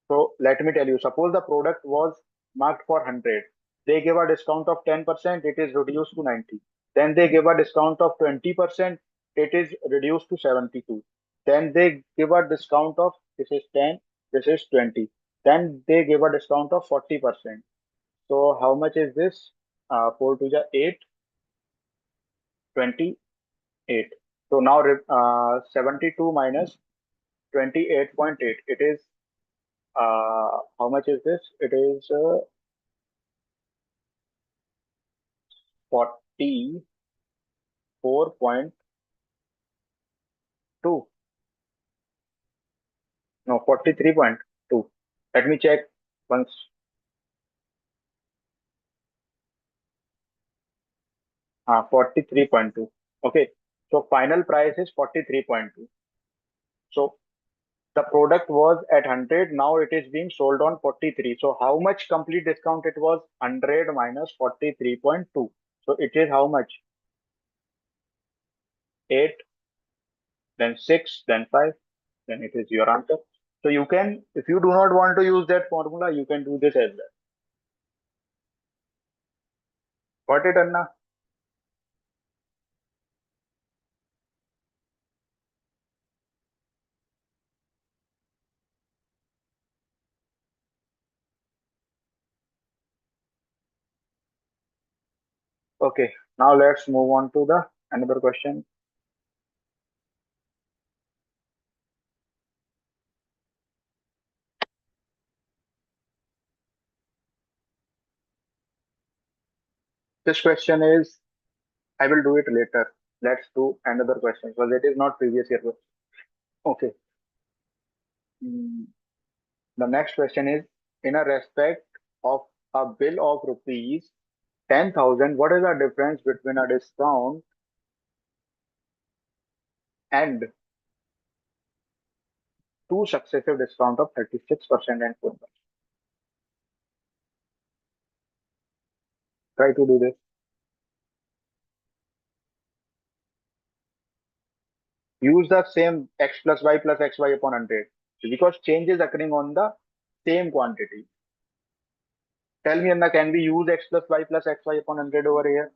So let me tell you, suppose the product was marked for 100. They give a discount of 10%, it is reduced to 90. Then they give a discount of 20%, it is reduced to 72. then they give a discount of, this is 10, this is 20. Then they give a discount of 40%. So how much is this? 4 to the 8, 28. So now 72 minus 28.8. It is, how much is this? It is 44.2. No, 43.2. Let me check once. 43.2. Okay. So final price is 43.2. So the product was at 100. Now it is being sold on 43. So how much complete discount it was? 100 minus 43.2. So it is how much? 8, then 6, then 5. Then it is your answer. So you can, if you do not want to use that formula, you can do this as well. Got it, Anna? Okay. Now let's move on to the another question. This question is, I will do it later. Let's do another question because it is not previous year question. Okay. The next question is, in a respect of a bill of rupees 10,000, what is the difference between a discount and two successive discount of 36% and 4%? Try to do this. Use the same x plus y upon 100 because change is occurring on the same quantity. Tell me, Anna, can we use x plus y upon 100 over here?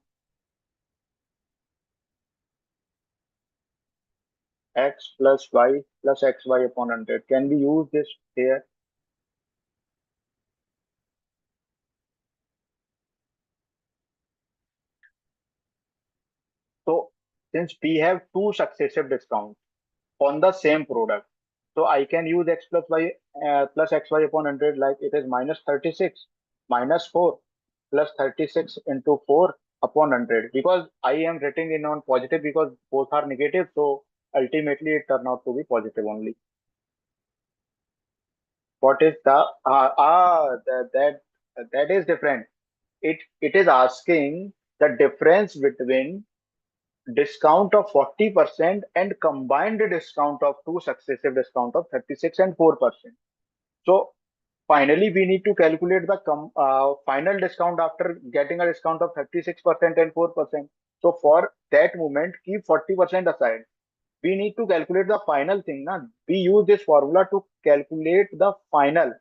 X plus y upon 100. Can we use this here? So since we have two successive discounts on the same product, so I can use x plus y upon 100, like it is minus 36 minus 4 plus 36 into 4 upon 100, because I am writing in on positive because both are negative. So ultimately it turned out to be positive only. What is the that is different. It is asking the difference between discount of 40% and combined discount of two successive discount of 36 and 4%. So finally we need to calculate the final discount after getting a discount of 36% and 4%. So for that moment, keep 40% aside. We need to calculate the final thing. Na? We use this formula to calculate the final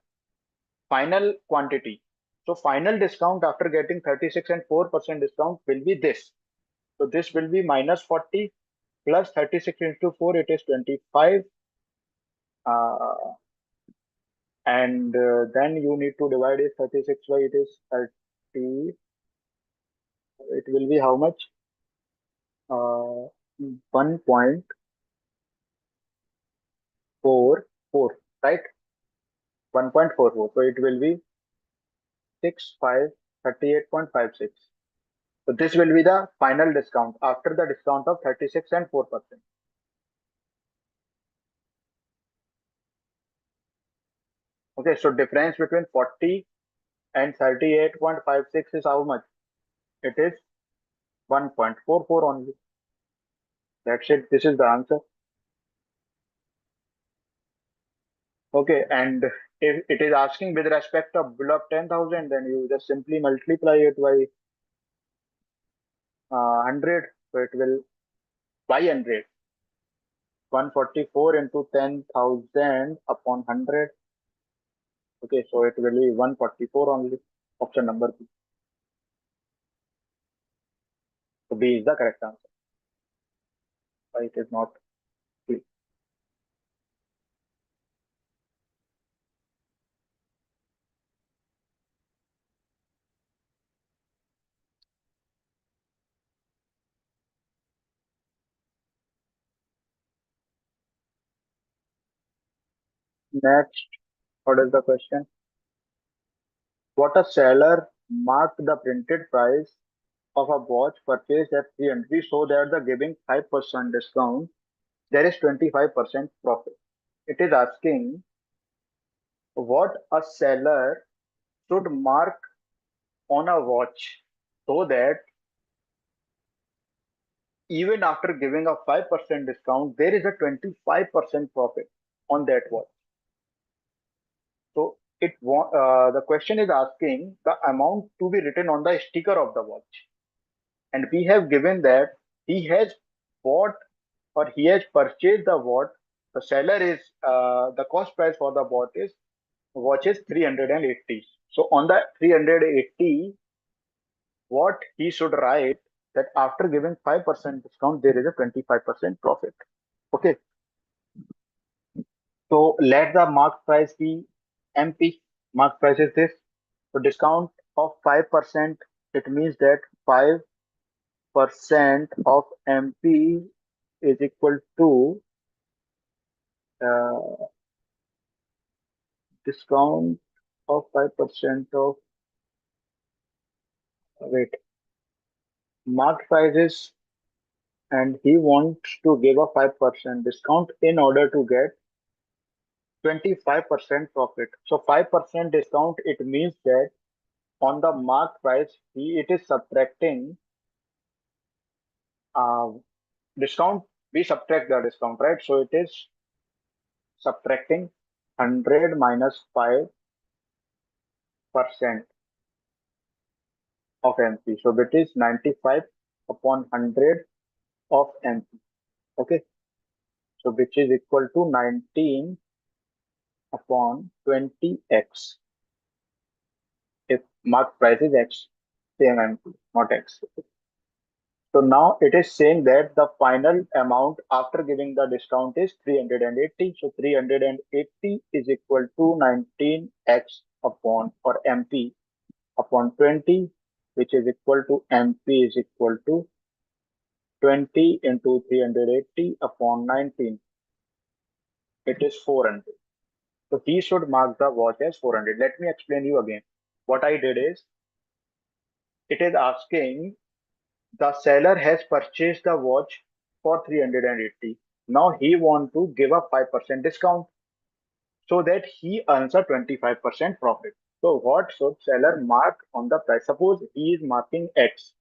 quantity. So final discount after getting 36 and 4% discount will be this. So this will be minus 40 plus 36 into 4, it is 25. And then you need to divide it 36 by it is 30. It will be how much? 1.44, right? 1.44. So it will be 38.56. So this will be the final discount after the discount of 36 and 4%. Okay, so difference between 40 and 38.56 is how much? It is 1.44 only. That's it. This is the answer. Okay, and if it is asking with respect of bill of 10,000, then you just simply multiply it by 100. So it will by 100. 144 into 10,000 upon 100. Okay, so it will be 144 only. Option number B. So B is the correct answer. Why it is not clear. Next, what is the question? What a seller marked the printed price of a watch purchased at 300 so that the giving 5% discount, there is 25% profit. It is asking what a seller should mark on a watch so that even after giving a 5% discount, there is a 25% profit on that watch. So the question is asking the amount to be written on the sticker of the watch. And we have given that he has bought or he has purchased the watch. The seller is the cost price for the watch is 380. So on the 380, what he should write that after giving 5% discount, there is a 25% profit. Okay. So let the mark price be MP. Mark price is this. So discount of 5%, it means that 5% of MP is equal to uh, discount of 5% of, wait, mark prices, and he wants to give a 5% discount in order to get 25% profit. So 5% discount, it means that on the mark price, it is subtracting uh, discount. We subtract the discount, right? So it is subtracting 100 minus 5% of MP. So it is 95 upon 100 of MP. Okay. So which is equal to 19 upon 20x. If mark price is x, same MP, not x. So now it is saying that the final amount after giving the discount is 380. So 380 is equal to 19x upon or MP upon 20, which is equal to MP is equal to 20 into 380 upon 19. It is 400. So he should mark the watch as 400. Let me explain you again. What I did is, it is asking the seller has purchased the watch for 380. Now he want to give a 5% discount so that he earns a 25% profit. So what should seller mark on the price? Suppose he is marking X,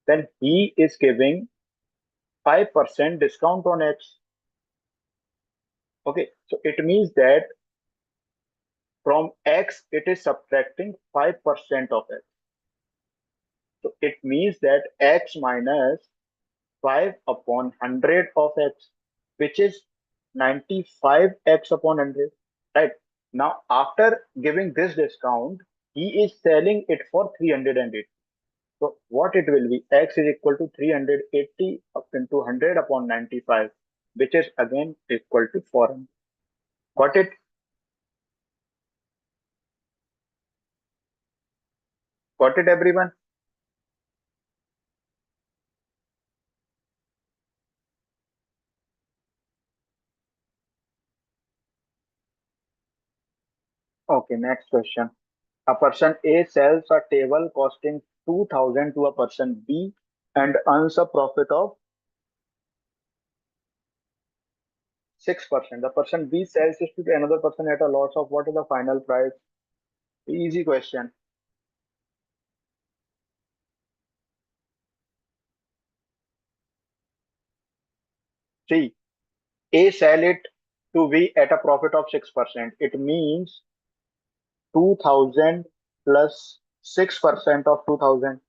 then he is giving 5% discount on X. Okay, so it means that from X, it is subtracting 5% of X. So it means that X minus 5 upon 100 of X, which is 95x upon 100, right? Now, after giving this discount, he is selling it for 380. So what it will be? X is equal to 380 up into 100 upon 95, which is again equal to 400. Got it? Got it, everyone? Okay, next question. A person A sells a table costing 2000 to a person B and earns a profit of 6%. The person B sells it to another person at a loss of what is the final price? Easy question. See, A sell it to B at a profit of 6%. It means 2000 plus 6% of 2000.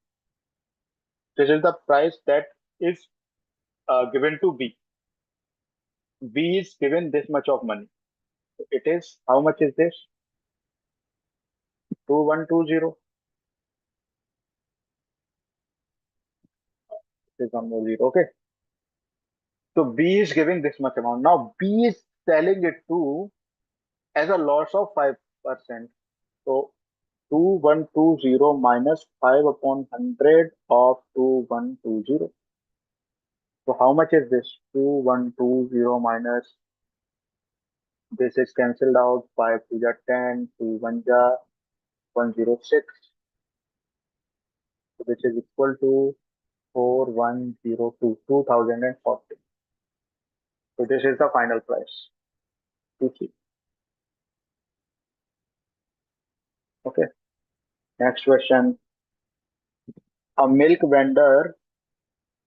This is the price that is given to B. B is given this much of money. It is, how much is this? 2120. This is one more zero. Okay. So B is giving this much amount. Now B is selling it to as a loss of 5%. So 2120 minus 5 upon 100 of 2120. So how much is this? 2120 minus This is cancelled out. 5 to the 10, 2 1 ja 106, which is equal to 4102, 2040. So this is the final price. 2 Okay. Next question. A milk vendor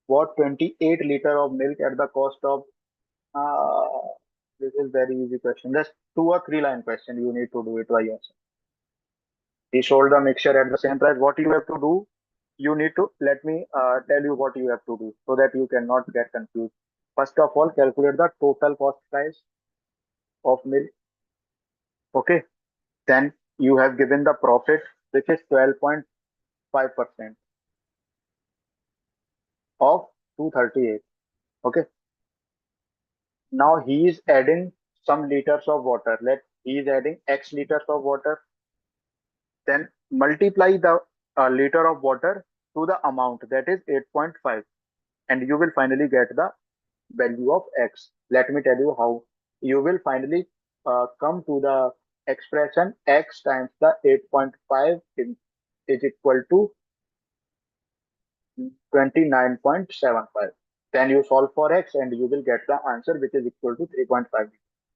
bought 28 liter of milk at the cost of. Uh, this is very easy question. Just 2 or 3 line question. You need to do it by yourself. He sold the mixture at the same price. What you have to do? You need to let me tell you what you have to do so that you cannot get confused. First of all, calculate the total cost price of milk. Okay. Then you have given the profit, which is 12.5% of 238. Okay. Now he is adding some liters of water. He is adding X liters of water. Then multiply the liter of water to the amount, that is 8.5, and you will finally get the value of X. Let me tell you how. You will finally come to the expression X times the 8.5 is equal to 29.75. Then you solve for X and you will get the answer, which is equal to 3.5.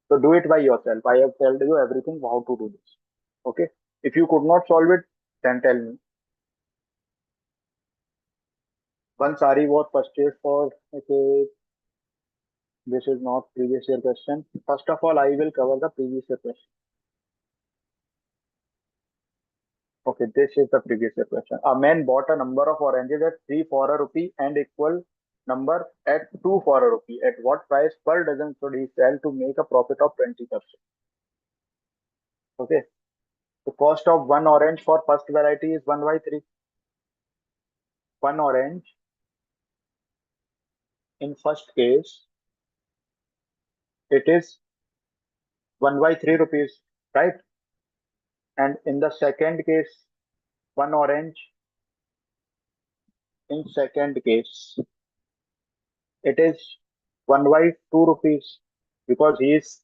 So do it by yourself. I have told you everything how to do this. Okay. If you could not solve it, then tell me. One sari was purchased for, okay, this is not previous year question. First of all, I will cover the previous year question. Okay, this is the previous year question. A man bought a number of oranges at 3 for a rupee and equal number at 2 for a rupee. At what price per dozen should he sell to make a profit of 20%? Okay. The cost of one orange for first variety is 1 by 3. One orange in first case, it is 1 by 3 rupees, right? And in the second case, one orange in second case, it is 1 by 2 rupees, because he is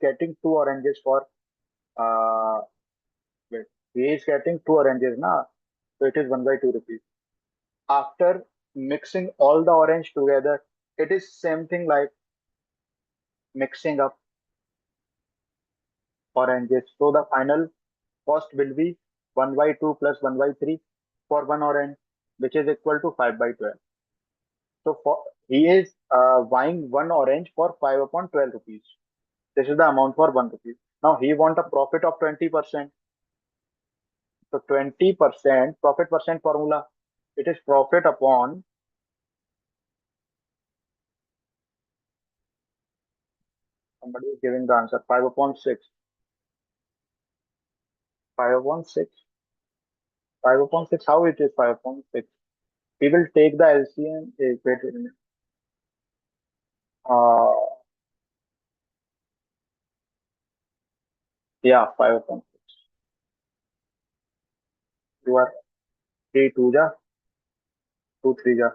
getting two oranges for uh wait, he is getting two oranges now, so it is 1 by 2 rupees. After mixing all the orange together, it is same thing like mixing up oranges. So the final cost will be 1 by 2 plus 1 by 3 for one orange, which is equal to 5 by 12. So he is buying one orange for 5 upon 12 rupees. This is the amount for 1 rupee. Now he want a profit of 20%. So 20% profit percent formula, it is profit upon, somebody is giving the answer, 5 upon 6. 5 upon 6. 5 upon 6, how it is 5 upon 6? We will take the LCM. Wait a minute. Yeah, 5 upon 6. You are 3 2 ja, 2 3 ja.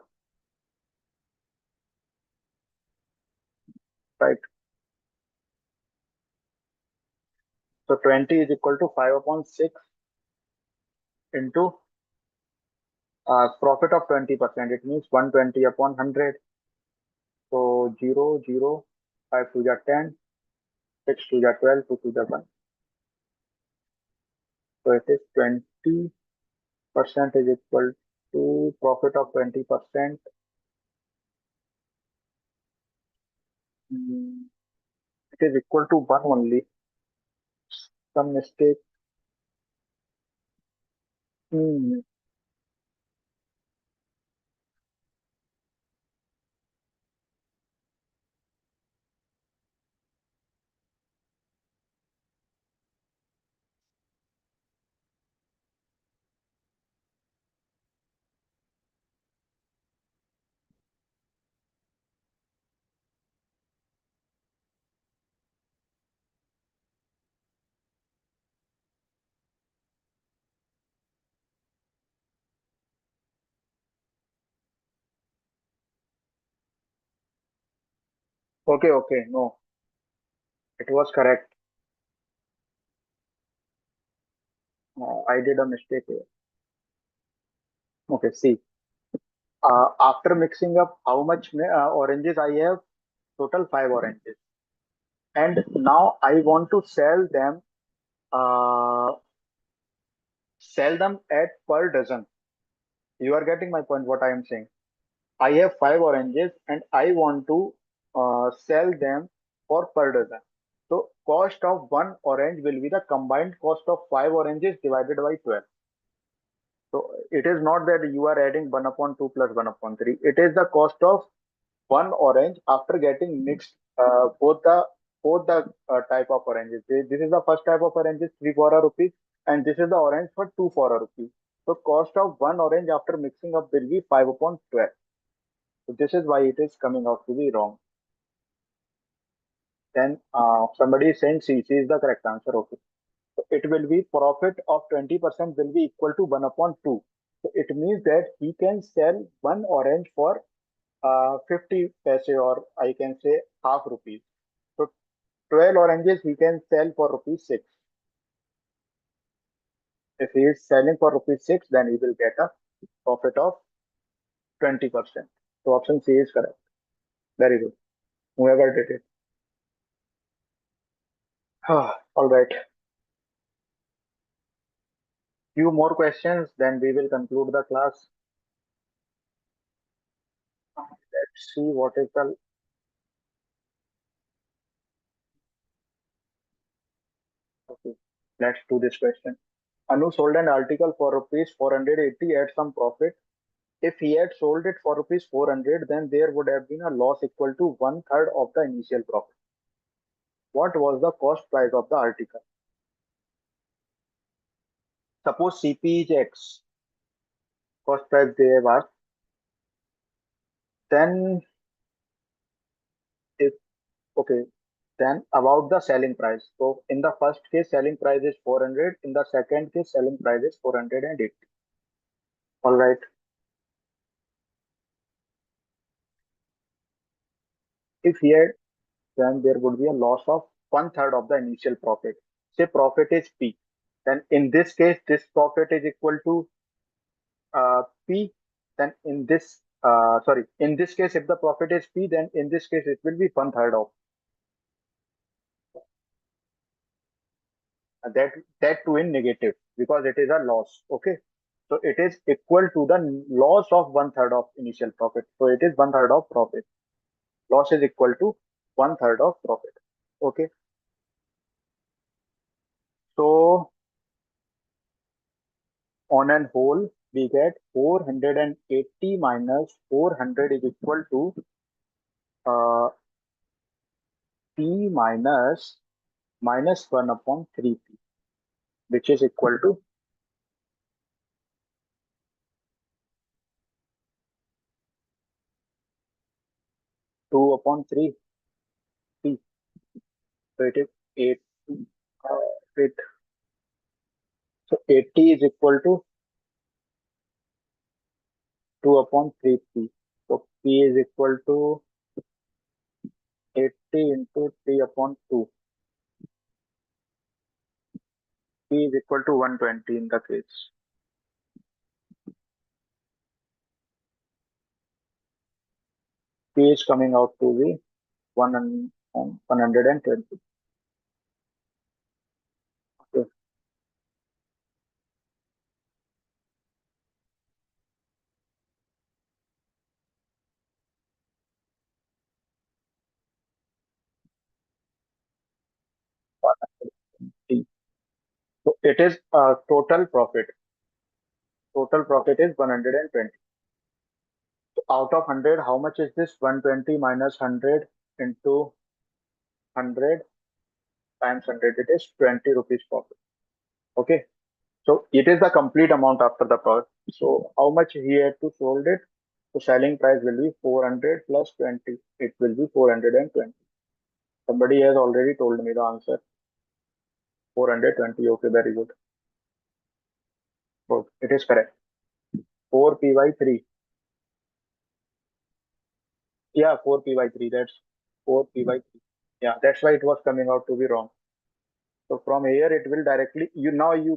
Right. So 20 is equal to 5 upon 6 into profit of 20%. It means 120 upon 100. So 0 0, 5 2 ja 10, 6 2 ja 12, 2 2 ja 1. So it is 20% is equal to profit of 20%. It is equal to 1 only. Some mistake. Hmm. Okay, okay, no. It was correct. I did a mistake here. Okay, see. After mixing up how much oranges I have, total 5 oranges. And now I want to sell them at per dozen. You are getting my point, what I am saying. I have 5 oranges and I want to sell them for per dozen. So cost of one orange will be the combined cost of 5 oranges divided by 12. So it is not that you are adding 1 upon 2 plus 1 upon 3. It is the cost of one orange after getting mixed both the type of oranges. This is the first type of oranges, 3 for a rupee, and this is the orange for 2 for a rupee. So cost of one orange after mixing up will be 5 upon 12. So this is why it is coming out to be wrong. Then somebody is saying C is the correct answer. Okay. So it will be profit of 20% will be equal to 1 upon 2. So it means that he can sell one orange for 50 paise, or I can say half rupees. So 12 oranges he can sell for rupees 6. If he is selling for rupees 6, then he will get a profit of 20%. So option C is correct. Very good. Whoever did it. All right. Few more questions, then we will conclude the class. Let's see what is the. Okay. Let's do this question. Anu sold an article for rupees 480 at some profit. If he had sold it for rupees 400, then there would have been a loss equal to 1/3 of the initial profit. What was the cost price of the article? Suppose CP is X, cost price they have asked. Then if okay, then about the selling price. So in the first case, selling price is 400. In the second case, selling price is 480. All right. If here, then there would be a loss of 1/3 of the initial profit. Say profit is P. Then in this case, this profit is equal to P. Then in this case, if the profit is P, then in this case, it will be 1/3 of that too in negative because it is a loss. Okay. So it is equal to the loss of 1/3 of initial profit. So it is 1/3 of profit. Loss is equal to 1/3 of profit. Okay. So on an whole, we get 480 minus 400 is equal to uh, P minus 1 upon 3P, which is equal to 2 upon 3P. So it is 8. Wait. So 80 is equal to 2 upon 3P. So P is equal to 80 into 3 upon 2. P is equal to 120 in the case. P is coming out to be 120. Okay. So it is total profit. Total profit is 120. So out of 100, how much is this? 120 minus 100 into 100 times 100. It is 20 rupees profit. Okay. So it is the complete amount after the profit. So how much he had to sold it? So selling price will be 400 plus 20. It will be 420. Somebody has already told me the answer. 420. Okay, very good. So it is correct. 4p by 3. Yeah, 4p by 3. That's 4p by 3. Yeah, that's why it was coming out to be wrong. So from here it will directly, you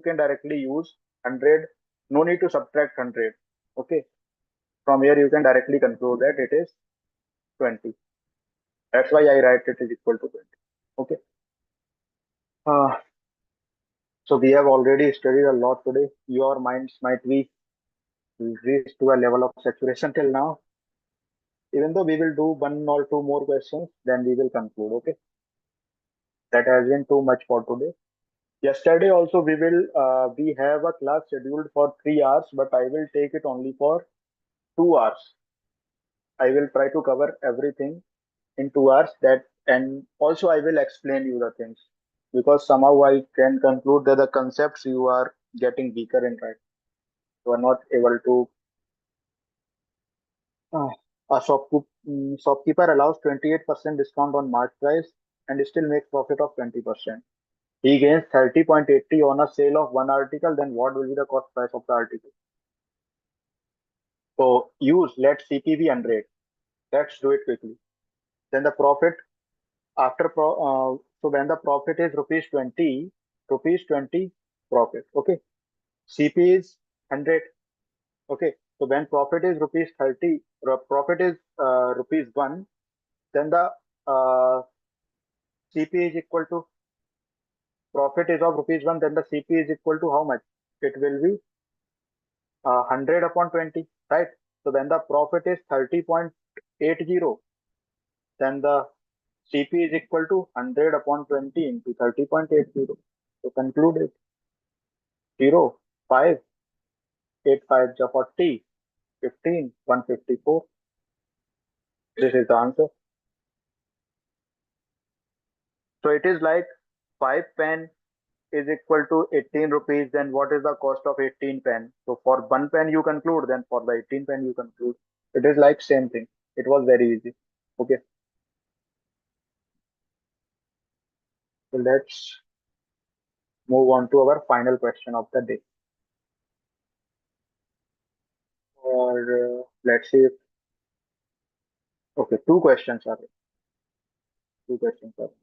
can directly use 100, no need to subtract 100. Okay, from here you can directly conclude that it is 20. That's why I write it is equal to 20. Okay. Uh, so we have already studied a lot today. Your minds might be reached to a level of saturation till now. Even though we will do one or two more questions, then we will conclude. Okay. That has been too much for today. Yesterday also we have a class scheduled for 3 hours, but I will take it only for 2 hours. I will try to cover everything in 2 hours. That, and also I will explain you the things, because somehow I can conclude that the concepts you are getting weaker in, right? You are not able to. Uh, a shopkeeper allows 28% discount on March price and still makes profit of 20%. He gains 30.80 on a sale of one article. Then what will be the cost price of the article? So use let CPV 100. Let's do it quickly. Then the profit so when the profit is rupees 20 profit. Okay. CP is 100. Okay. So when profit is rupees 30, profit is rupees 1, then the CP is equal to, profit is of rupees 1, then the CP is equal to how much? It will be 100 upon 20, right? So when the profit is 30.80, then the CP is equal to 100 upon 20 into 30.80. So conclude it. 0, 5, 8, 5, 40, 15, 154. This is the answer. So it is like 5 pen is equal to 18 rupees. Then what is the cost of 18 pen? So for 1 pen you conclude, then for the 18 pen you conclude. It is like same thing. It was very easy. Okay. So let's move on to our final question of the day. Or let's see if, okay, two questions are there. Two questions are there.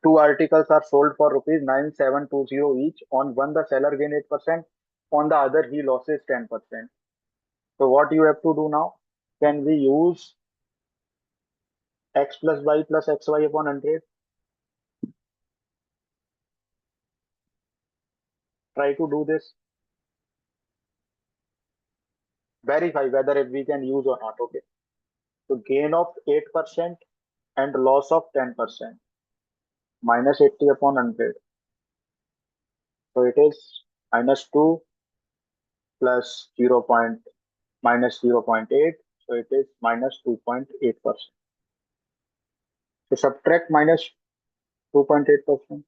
Two articles are sold for rupees 9720 each. On one the seller gain 8%, on the other he losses 10%. So what you have to do now? Can we use x plus y plus xy upon 100? Try to do this. Verify whether if we can use or not. Okay. So gain of 8% and loss of 10%. Minus 80 upon 100. So it is minus 2 plus 0. Minus 0.8. So it is minus 2.8%. So subtract minus 2.8%.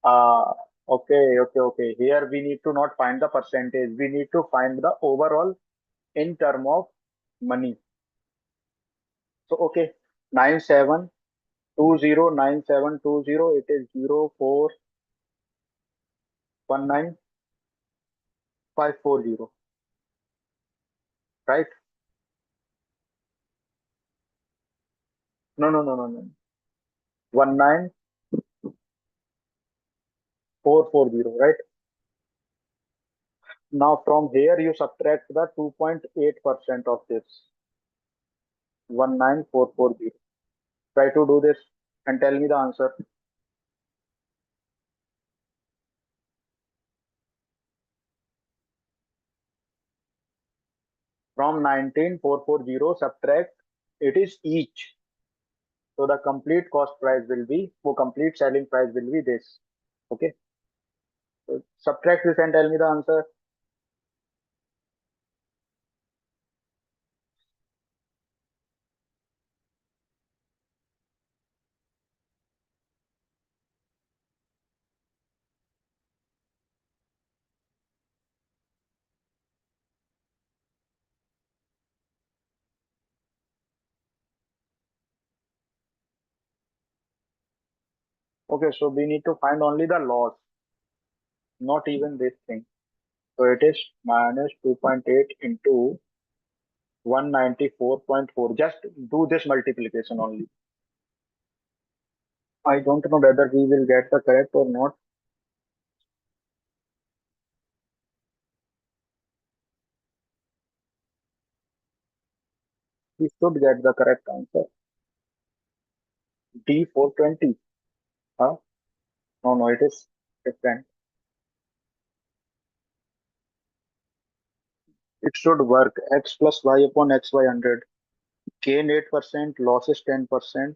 Uh, okay. Here we need to not find the percentage. We need to find the overall in term of money. So okay, 9720, it is 0419540, right? No. 19440, right? Now from here you subtract the 2.8% of this 19440. Try to do this and tell me the answer. From 19440 subtract, it is each. So the complete cost price will be, for complete selling price will be this. Okay. So subtract this and tell me the answer. Okay, so we need to find only the loss, not even this thing. So it is minus 2.8 into 194.4. Just do this multiplication only. I don't know whether we will get the correct or not. We should get the correct answer. D 420. Huh? No, it is different. It should work. X plus y upon x by 100. Gain 8%, losses 10%.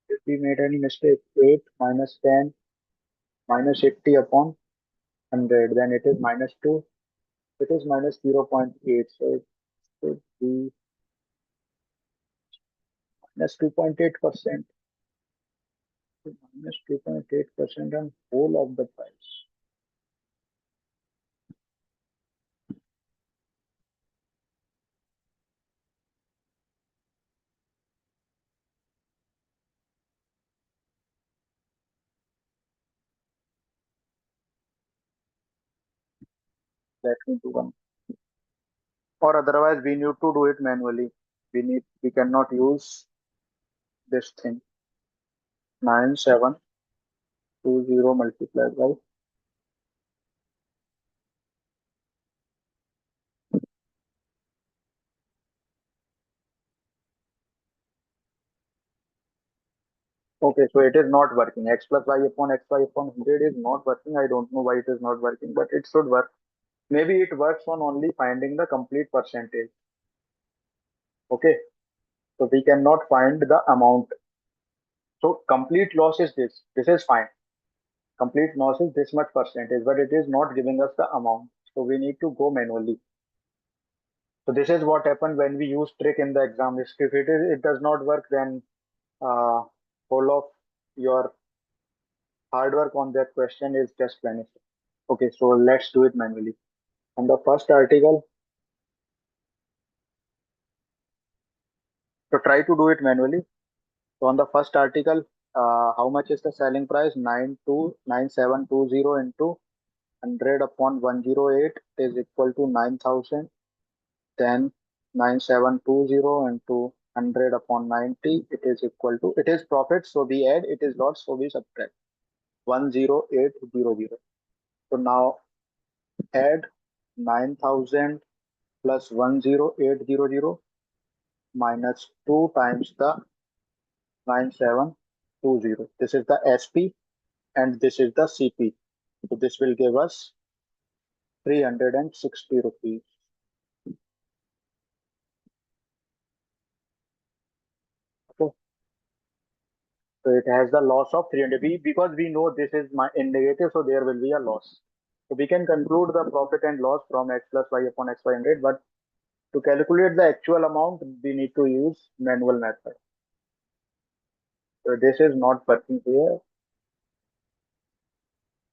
If we made any mistake, 8 minus 10 minus 80 upon 100, then it is minus 2. It is minus 0.8. So it should be minus 2.8%. Minus 2.8% on whole of the price. Let me do one. Or otherwise we need to do it manually. We cannot use this thing. 9720 multiplied by okay, so it is not working. X plus y upon x y upon 100 is not working. I don't know why it is not working, but it should work. Maybe it works on only finding the complete percentage. Okay, so we cannot find the amount. So complete loss is this. This is fine. Complete loss is this much percentage, but it is not giving us the amount. So we need to go manually. So this is what happened when we use trick in the exam. If it does not work, then whole of your hard work on that question is just vanished. Okay, so let's do it manually. On the first article, so try to do it manually. So on the first article, how much is the selling price? 929720 into 100 upon 108 is equal to 9,000. Then 9720 into 100 upon 90, it is equal to, it is profit, so we add, it is loss, so we subtract 10800. So now add 9,000 plus 10800 minus 2 times the 9720. This is the SP and this is the CP. So this will give us 360 rupees. Okay. So it has the loss of 300. Because we know this is in negative, so there will be a loss. So we can conclude the profit and loss from x plus y upon x by 100, but to calculate the actual amount, we need to use manual method. So this is not working here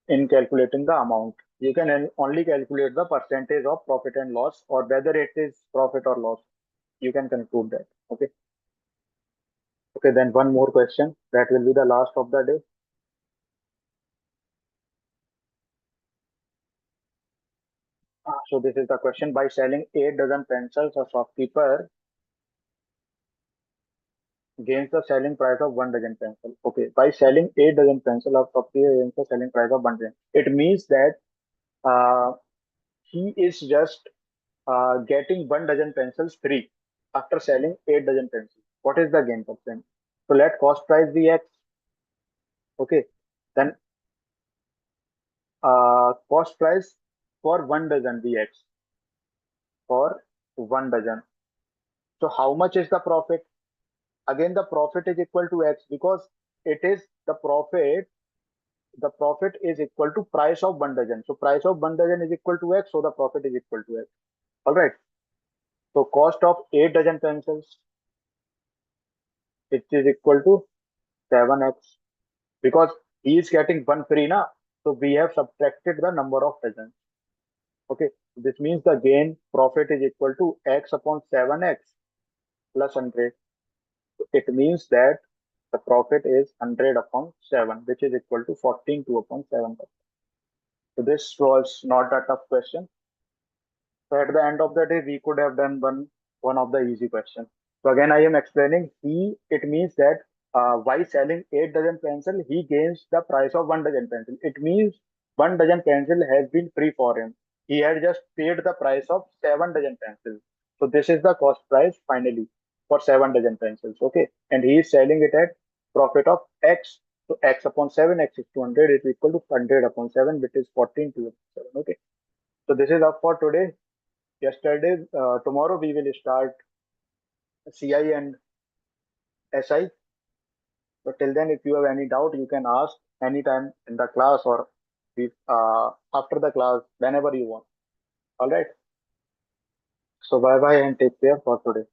in calculating the amount. You can only calculate the percentage of profit and loss, or whether it is profit or loss. You can conclude that. Okay. Okay, then one more question. That will be the last of the day. So this is the question. By selling 8 dozen pencils, a shopkeeper gains the selling price of 1 dozen pencil. Okay, by selling 8 dozen pencil, a shopkeeper gains the selling price of 1 dozen. It means that he is just getting 1 dozen pencils free after selling 8 dozen pencils. What is the gain percent? So let cost price be x. Okay, then cost price for 1 dozen be x for 1 dozen. So how much is the profit? Again, the profit is equal to x because it is the profit. The profit is equal to price of 1 dozen. So price of 1 dozen is equal to x. So the profit is equal to x. All right. So cost of 8 dozen pencils, it is equal to 7x because he is getting one free now. So we have subtracted the number of dozens. Okay. This means the gain profit is equal to x upon 7x plus 100. It means that The profit is 100 upon 7, which is equal to 14.2 upon 7%. So this was not a tough question. So at the end of the day, we could have done one of the easy questions. So again, I am explaining. It means that by selling 8 dozen pencil, he gains the price of 1 dozen pencil. It means 1 dozen pencil has been free for him. He had just paid the price of 7 dozen pencils. So this is the cost price finally for 7 dozen pencils. Okay, and he is selling it at profit of X. So X upon 7, X is 200 is equal to 100 upon 7, which is 14 to 7. Okay, so this is up for today. Tomorrow we will start CI and SI. So till then, if you have any doubt, you can ask anytime in the class or after the class, whenever you want. All right. So bye bye and take care for today.